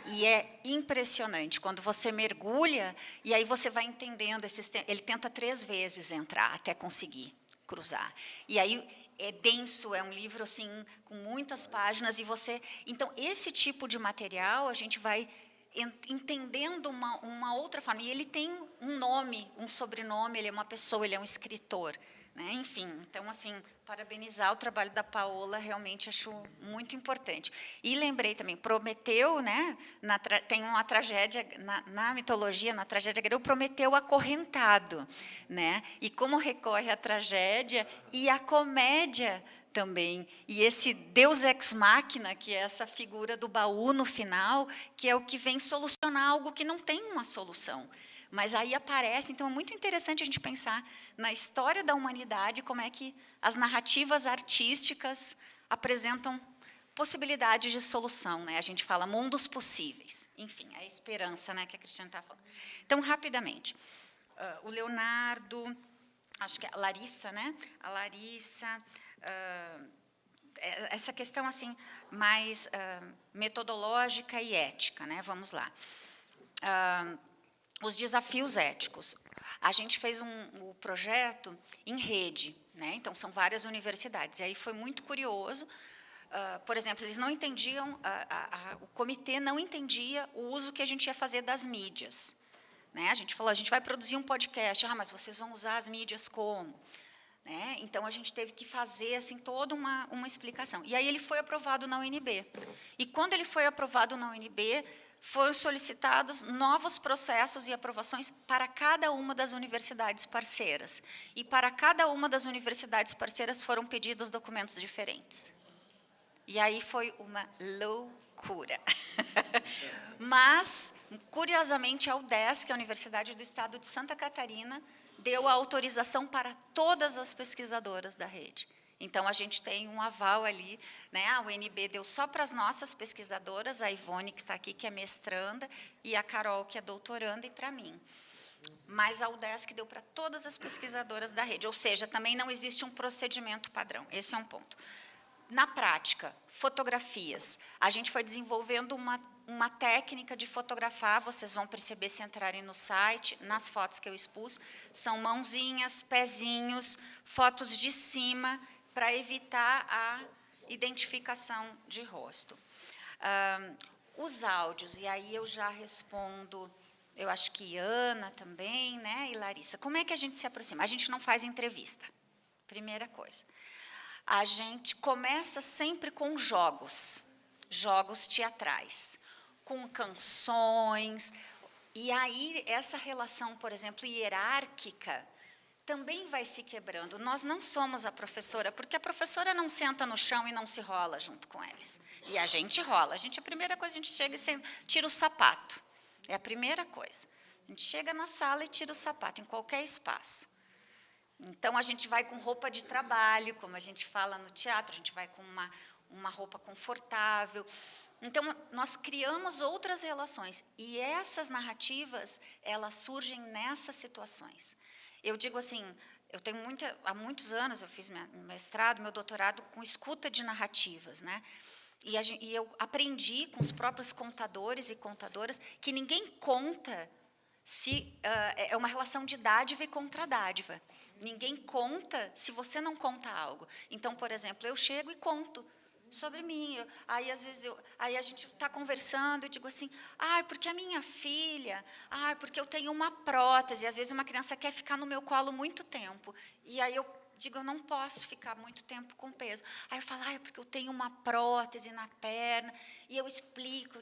E é impressionante, quando você mergulha, e aí você vai entendendo, ele tenta 3 vezes entrar, até conseguir cruzar. E aí é denso, é um livro assim, com muitas páginas, e você... Então, esse tipo de material, a gente vai entendendo uma outra forma. E ele tem um nome, um sobrenome, ele é uma pessoa, ele é um escritor. Né? Enfim, então, assim, parabenizar o trabalho da Paola, realmente acho muito importante. E lembrei também, Prometeu, né, tem uma tragédia, na mitologia, na tragédia grega, Prometeu acorrentado. Né? E como recorre à tragédia e à comédia também. E esse Deus ex machina, que é essa figura do baú no final, que é o que vem solucionar algo que não tem uma solução. Mas aí aparece, então é muito interessante a gente pensar na história da humanidade, como é que as narrativas artísticas apresentam possibilidades de solução. Né? A gente fala mundos possíveis. Enfim, é a esperança, né, que a Cristiane está falando. Então, rapidamente, o Leonardo, acho que a Larissa, né? A Larissa, essa questão assim, mais metodológica e ética. Né? Vamos lá. Os desafios éticos. A gente fez um projeto em rede, né? Então, são várias universidades. E aí foi muito curioso. Por exemplo, eles não entendiam, o comitê não entendia o uso que a gente ia fazer das mídias. Né? A gente falou, a gente vai produzir um podcast, mas vocês vão usar as mídias como? Né? Então, a gente teve que fazer assim, toda uma explicação. E aí ele foi aprovado na UNB. E quando ele foi aprovado na UNB, foram solicitados novos processos e aprovações para cada uma das universidades parceiras. E para cada uma das universidades parceiras foram pedidos documentos diferentes. E aí foi uma loucura. Mas, curiosamente, a UDESC, a Universidade do Estado de Santa Catarina, deu a autorização para todas as pesquisadoras da rede. Então, a gente tem um aval ali, né? A UNB deu só para as nossas pesquisadoras, a Ivone, que está aqui, que é mestranda, e a Carol, que é doutoranda, e para mim. Mas a UDESC deu para todas as pesquisadoras da rede, ou seja, também não existe um procedimento padrão, esse é um ponto. Na prática, fotografias. A gente foi desenvolvendo uma técnica de fotografar, vocês vão perceber se entrarem no site, nas fotos que eu expus, são mãozinhas, pezinhos, fotos de cima, para evitar a identificação de rosto. Os áudios, e aí eu já respondo, eu acho que Ana também, né, e Larissa. Como é que a gente se aproxima? A gente não faz entrevista, primeira coisa. A gente começa sempre com jogos teatrais, com canções, e aí essa relação, por exemplo, hierárquica, também vai se quebrando. Nós não somos a professora, porque a professora não senta no chão e não se rola junto com eles. E a gente rola. A primeira coisa, a gente chega e tira o sapato. É a primeira coisa. A gente chega na sala e tira o sapato, em qualquer espaço. Então, a gente vai com roupa de trabalho, como a gente fala no teatro, a gente vai com uma roupa confortável. Então, nós criamos outras relações. E essas narrativas, elas surgem nessas situações. Eu digo assim, há muitos anos eu fiz meu mestrado, meu doutorado com escuta de narrativas, né? E eu aprendi com os próprios contadores e contadoras que ninguém conta se é uma relação de dádiva e contradádiva. Ninguém conta se você não conta algo. Então, por exemplo, eu chego e conto. sobre mim. Aí, às vezes, aí a gente está conversando, eu digo assim, porque a minha filha, porque eu tenho uma prótese. Às vezes, uma criança quer ficar no meu colo muito tempo. E aí eu digo, eu não posso ficar muito tempo com peso. Aí eu falo, porque eu tenho uma prótese na perna. E eu explico,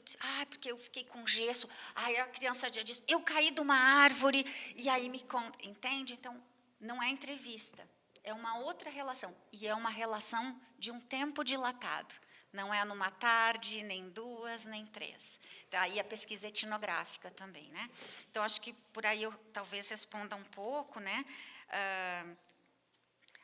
porque eu fiquei com gesso. Aí a criança já diz, eu caí de uma árvore. E aí me conta, entende? Então, não é entrevista. É uma outra relação, e é uma relação de um tempo dilatado. Não é numa tarde, nem 2, nem 3. Daí a pesquisa etnográfica também, né? Então, acho que por aí eu talvez responda um pouco, né?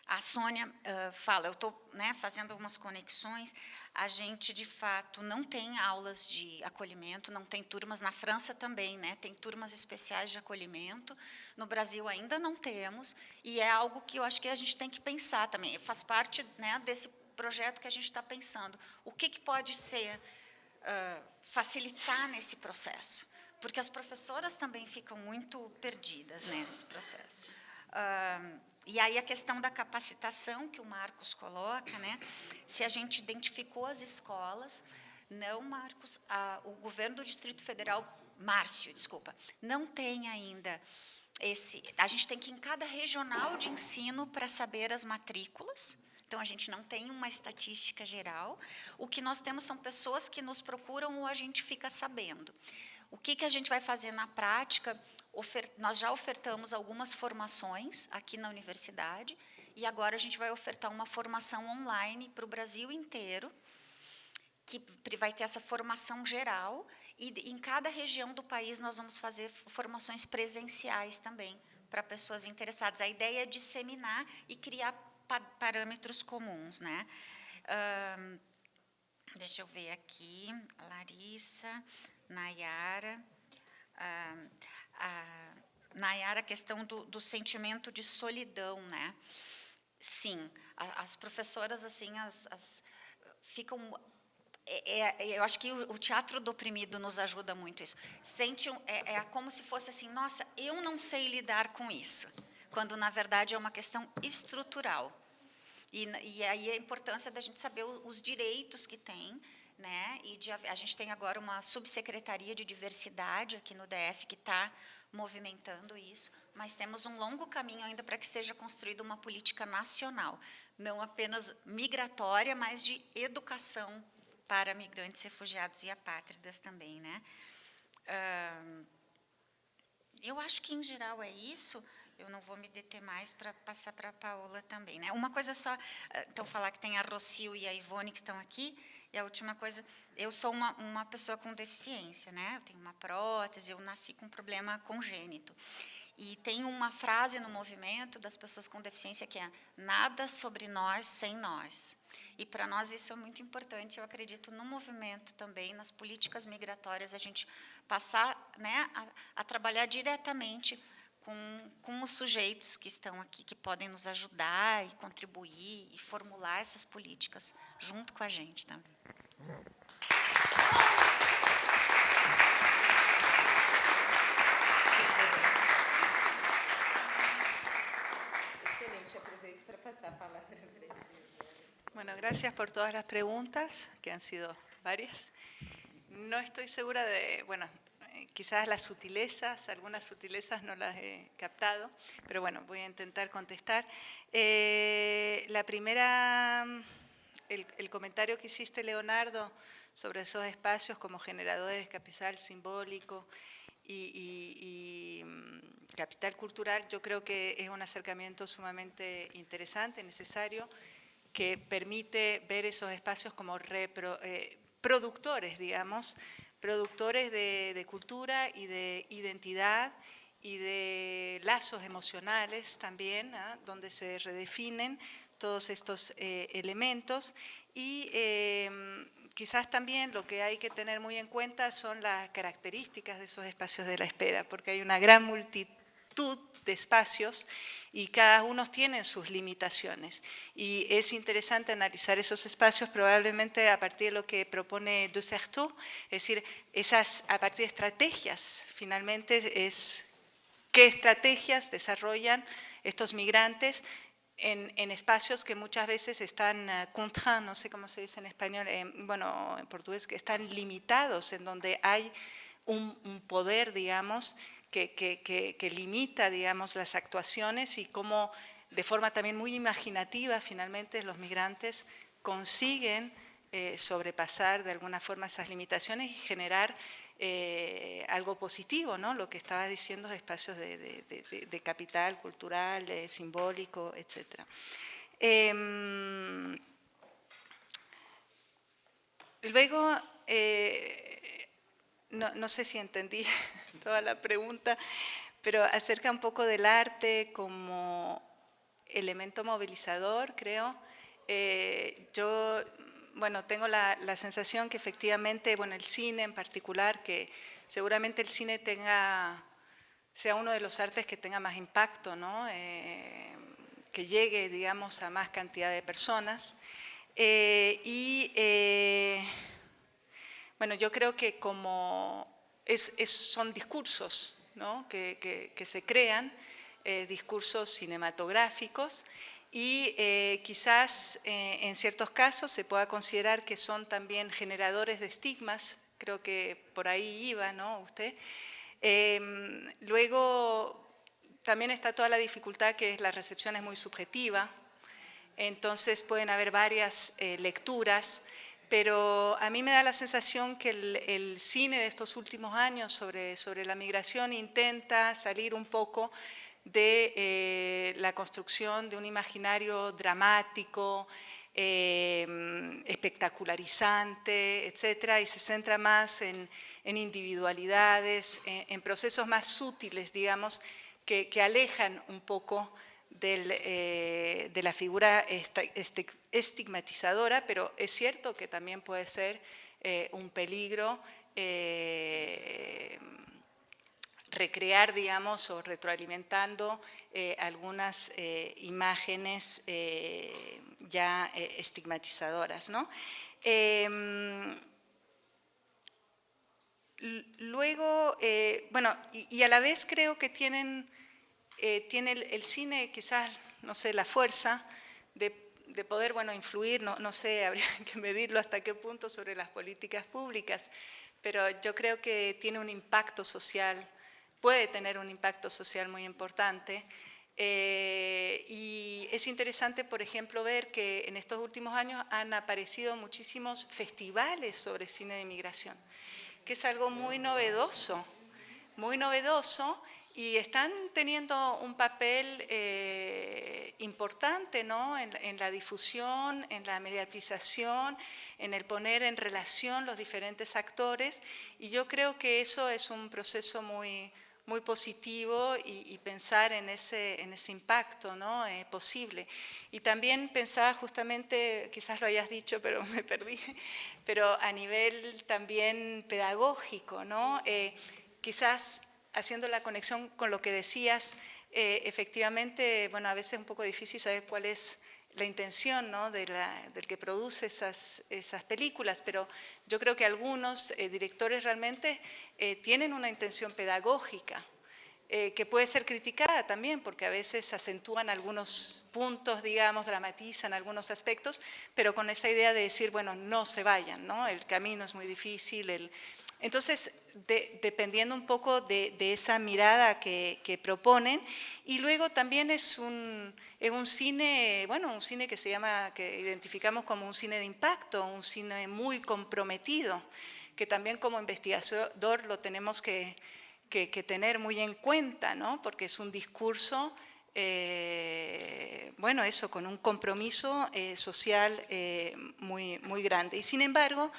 A Sônia fala, eu estou fazendo algumas conexões, a gente, de fato, não tem aulas de acolhimento, não tem turmas, na França também, tem turmas especiais de acolhimento, no Brasil ainda não temos, e é algo que eu acho que a gente tem que pensar também, faz parte desse projeto que a gente está pensando. O que pode ser, facilitar nesse processo? Porque as professoras também ficam muito perdidas nesse processo. E aí a questão da capacitação que o Marcos coloca, se a gente identificou as escolas, não, Marcos, o governo do Distrito Federal, Márcio, desculpa, não tem ainda a gente tem que ir em cada regional de ensino para saber as matrículas. Então, a gente não tem uma estatística geral. O que nós temos são pessoas que nos procuram ou a gente fica sabendo. O que a gente vai fazer na prática? Nós já ofertamos algumas formações aqui na universidade e agora a gente vai ofertar uma formação online para o Brasil inteiro, que vai ter essa formação geral, e em cada região do país nós vamos fazer formações presenciais também para pessoas interessadas. A ideia é disseminar e criar parâmetros comuns, deixa eu ver aqui, Larissa, Nayara, Nayara, a questão do sentimento de solidão, Sim, as professoras, assim, ficam... eu acho que o teatro do oprimido nos ajuda muito isso. É como se fosse assim, nossa, eu não sei lidar com isso, quando, na verdade, é uma questão estrutural. E aí a importância da gente saber os direitos que tem, e a gente tem agora uma subsecretaria de diversidade aqui no DF que está movimentando isso, mas temos um longo caminho ainda para que seja construída uma política nacional, não apenas migratória, mas de educação para migrantes, refugiados e apátridas também, Eu acho que, em geral, é isso. Eu não vou me deter mais para passar para a Paola também. Uma coisa só, então, falar que tem a Rocio e a Ivone que estão aqui, e a última coisa, eu sou uma pessoa com deficiência, eu tenho uma prótese, eu nasci com um problema congênito. E tem uma frase no movimento das pessoas com deficiência que é nada sobre nós sem nós. E para nós isso é muito importante, eu acredito no movimento também, nas políticas migratórias, a gente passar a trabalhar diretamente com os sujeitos que estão aqui, que podem nos ajudar e contribuir e formular essas políticas junto com a gente também. Excelente, aproveito para passar a palavra para a Regina. Bueno, gracias por todas las preguntas, que han sido varias. No estoy segura de, quizás las sutilezas, algunas sutilezas no las he captado, pero bueno, voy a intentar contestar. La primera, el comentario que hiciste, Leonardo, sobre esos espacios como generadores de capital simbólico y capital cultural, yo creo que es un acercamiento sumamente interesante, necesario, que permite ver esos espacios como productores, digamos, productores de cultura y de identidad y de lazos emocionales también, donde se redefinen todos estos elementos. Y quizás también lo que hay que tener muy en cuenta son las características de esos espacios de la espera, porque hay una gran multitud de espacios y cada uno tiene sus limitaciones. Y es interesante analizar esos espacios probablemente a partir de lo que propone Ducerteau, es decir, a partir de estrategias, finalmente es qué estrategias desarrollan estos migrantes en espacios que muchas veces están contraints, no sé cómo se dice en español, bueno, en portugués, que están limitados, en donde hay un poder, digamos, que limita, digamos, las actuaciones y cómo de forma también muy imaginativa finalmente los migrantes consiguen sobrepasar de alguna forma esas limitaciones y generar algo positivo, ¿no? Lo que estaba diciendo, espacios de capital cultural, simbólico, etc. Luego, no sé si entendí toda la pregunta, pero acerca un poco del arte como elemento movilizador, creo. Yo, bueno, tengo la sensación que efectivamente, bueno, el cine en particular, que seguramente el cine sea uno de los artes que tenga más impacto, ¿no? Que llegue, digamos, a más cantidad de personas. Bueno, yo creo que como son discursos, ¿no? que se crean, discursos cinematográficos, y quizás en ciertos casos se pueda considerar que son también generadores de estigmas, creo que por ahí iba, ¿no? Usted. Luego también está toda la dificultad que la recepción es muy subjetiva, entonces pueden haber varias lecturas, pero a mí me da la sensación que el cine de estos últimos años sobre la migración intenta salir un poco de la construcción de un imaginario dramático, espectacularizante, etcétera, y se centra más en individualidades, en procesos más sutiles, digamos, que alejan un poco de la figura estigmatizadora, pero es cierto que también puede ser un peligro recrear, digamos, o retroalimentando algunas imágenes ya estigmatizadoras, ¿no? Luego, bueno, y a la vez creo que tiene el cine quizás, no sé, la fuerza de poder, bueno, influir, no sé, habría que medirlo hasta qué punto sobre las políticas públicas, pero yo creo que tiene un impacto social, puede tener un impacto social muy importante. Y es interesante, por ejemplo, ver que en estos últimos años han aparecido muchísimos festivales sobre cine de migración, que es algo muy novedoso, y están teniendo un papel importante, ¿no? en la difusión, en la mediatización, en el poner en relación los diferentes actores, y yo creo que eso es un proceso muy positivo, y pensar en ese impacto, ¿no? Posible. Y también pensaba justamente, quizás lo hayas dicho, pero me perdí, pero a nivel también pedagógico, ¿no? Quizás haciendo la conexión con lo que decías, efectivamente, bueno, a veces es un poco difícil saber cuál es la intención, ¿no? del que produce esas películas, pero yo creo que algunos directores realmente tienen una intención pedagógica, que puede ser criticada también, porque a veces acentúan algunos puntos, digamos, dramatizan algunos aspectos, pero con esa idea de decir, bueno, no se vayan, ¿no? El camino es muy difícil. Entonces, dependiendo un poco de esa mirada que proponen, y luego también es un cine, bueno, un cine que identificamos como un cine de impacto, un cine muy comprometido, que también como investigador lo tenemos que tener muy en cuenta, ¿no? Porque es un discurso, bueno, eso, con un compromiso social muy grande. Y sin embargo,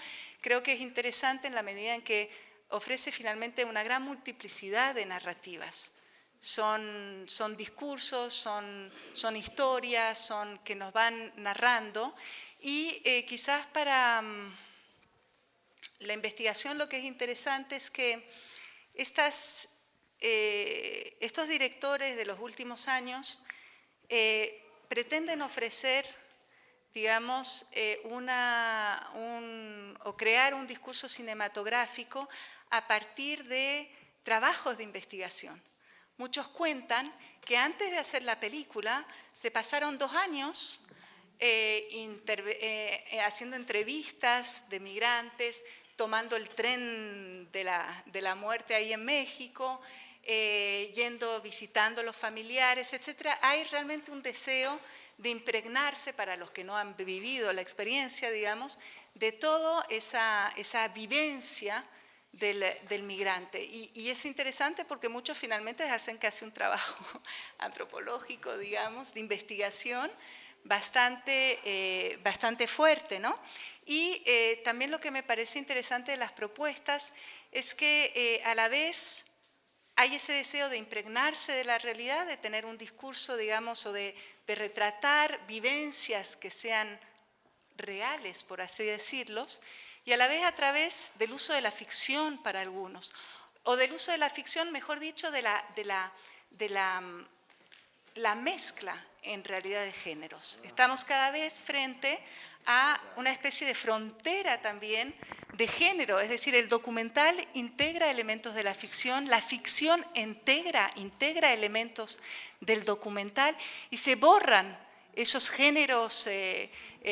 creo que es interesante en la medida en que ofrece finalmente una gran multiplicidad de narrativas. Son discursos, son historias, que nos van narrando, y quizás para la investigación lo que es interesante es que estos directores de los últimos años pretenden ofrecer, digamos, o crear un discurso cinematográfico a partir de trabajos de investigación. Muchos cuentan que antes de hacer la película se pasaron 2 años haciendo entrevistas de migrantes, tomando el tren de la muerte ahí en México, visitando a los familiares, etc. Hay realmente un deseo de impregnarse, para los que no han vivido la experiencia, digamos, de toda esa vivencia del migrante. Y es interesante porque muchos finalmente hacen casi un trabajo antropológico, digamos, de investigación bastante fuerte, ¿no? Y también lo que me parece interesante de las propuestas es que a la vez hay ese deseo de impregnarse de la realidad, de tener un discurso, digamos, o de retratar vivencias que sean reales, por así decirlos, y a la vez a través del uso de la ficción para algunos, o del uso de la ficción, mejor dicho, de la mezcla en realidad de géneros. Estamos cada vez frente a una especie de frontera también de género, es decir, el documental integra elementos de la ficción integra elementos del documental y se borran esos géneros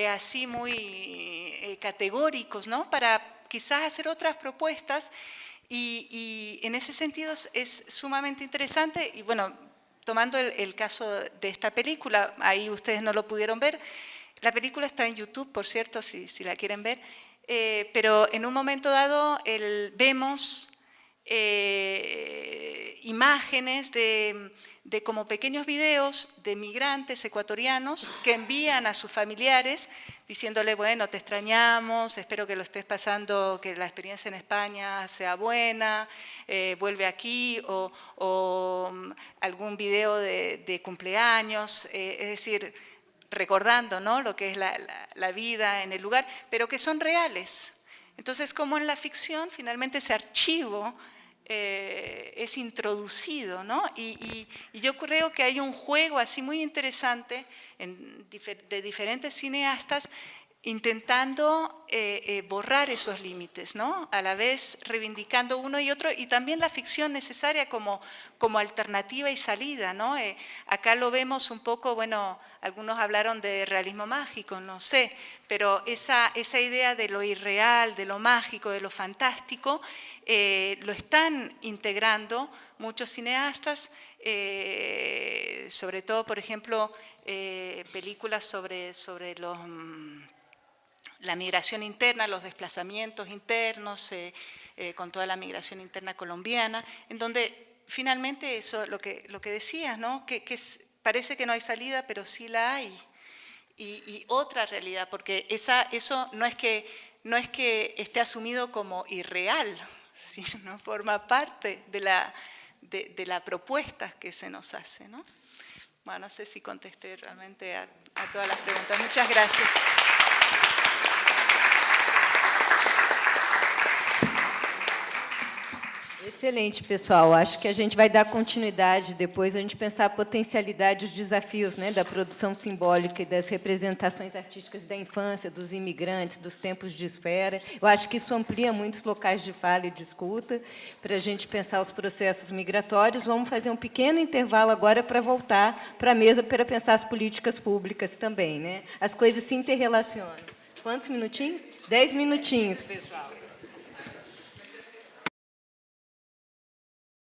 así muy categóricos, ¿no? Para quizás hacer otras propuestas y en ese sentido es sumamente interesante y bueno, tomando el caso de esta película, ahí ustedes no lo pudieron ver, la película está en YouTube, por cierto, si la quieren ver, pero en un momento dado vemos imágenes de como pequeños videos de migrantes ecuatorianos que envían a sus familiares diciéndole, bueno, te extrañamos, espero que lo estés pasando, que la experiencia en España sea buena, vuelve aquí, o algún video de cumpleaños, es decir, recordando, ¿no?, lo que es la vida en el lugar, pero que son reales. Entonces, como en la ficción, finalmente ese archivo es introducido, ¿no? Y yo creo que hay un juego así muy interesante de diferentes cineastas intentando borrar esos límites, ¿no? A la vez reivindicando uno y otro, y también la ficción necesaria como alternativa y salida, ¿no? Acá lo vemos un poco, bueno, algunos hablaron de realismo mágico, no sé, pero esa idea de lo irreal, de lo mágico, de lo fantástico, lo están integrando muchos cineastas, sobre todo, por ejemplo, películas sobre la migración interna, los desplazamientos internos, con toda la migración interna colombiana, en donde finalmente eso, lo que decías, ¿no?, que parece que no hay salida, pero sí la hay. Y otra realidad, porque eso no es que esté asumido como irreal, sino forma parte de la propuesta que se nos hace, ¿no? Bueno, no sé si contesté realmente a todas las preguntas. Muchas gracias. Excelente, pessoal. Acho que a gente vai dar continuidade depois, a gente pensar a potencialidade, os desafios, né, da produção simbólica e das representações artísticas da infância, dos imigrantes, dos tempos de espera. Eu acho que isso amplia muitos locais de fala e de escuta para a gente pensar os processos migratórios. Vamos fazer um pequeno intervalo agora para voltar para a mesa para pensar as políticas públicas também, né? As coisas se interrelacionam. Quantos minutinhos? 10 minutinhos, pessoal.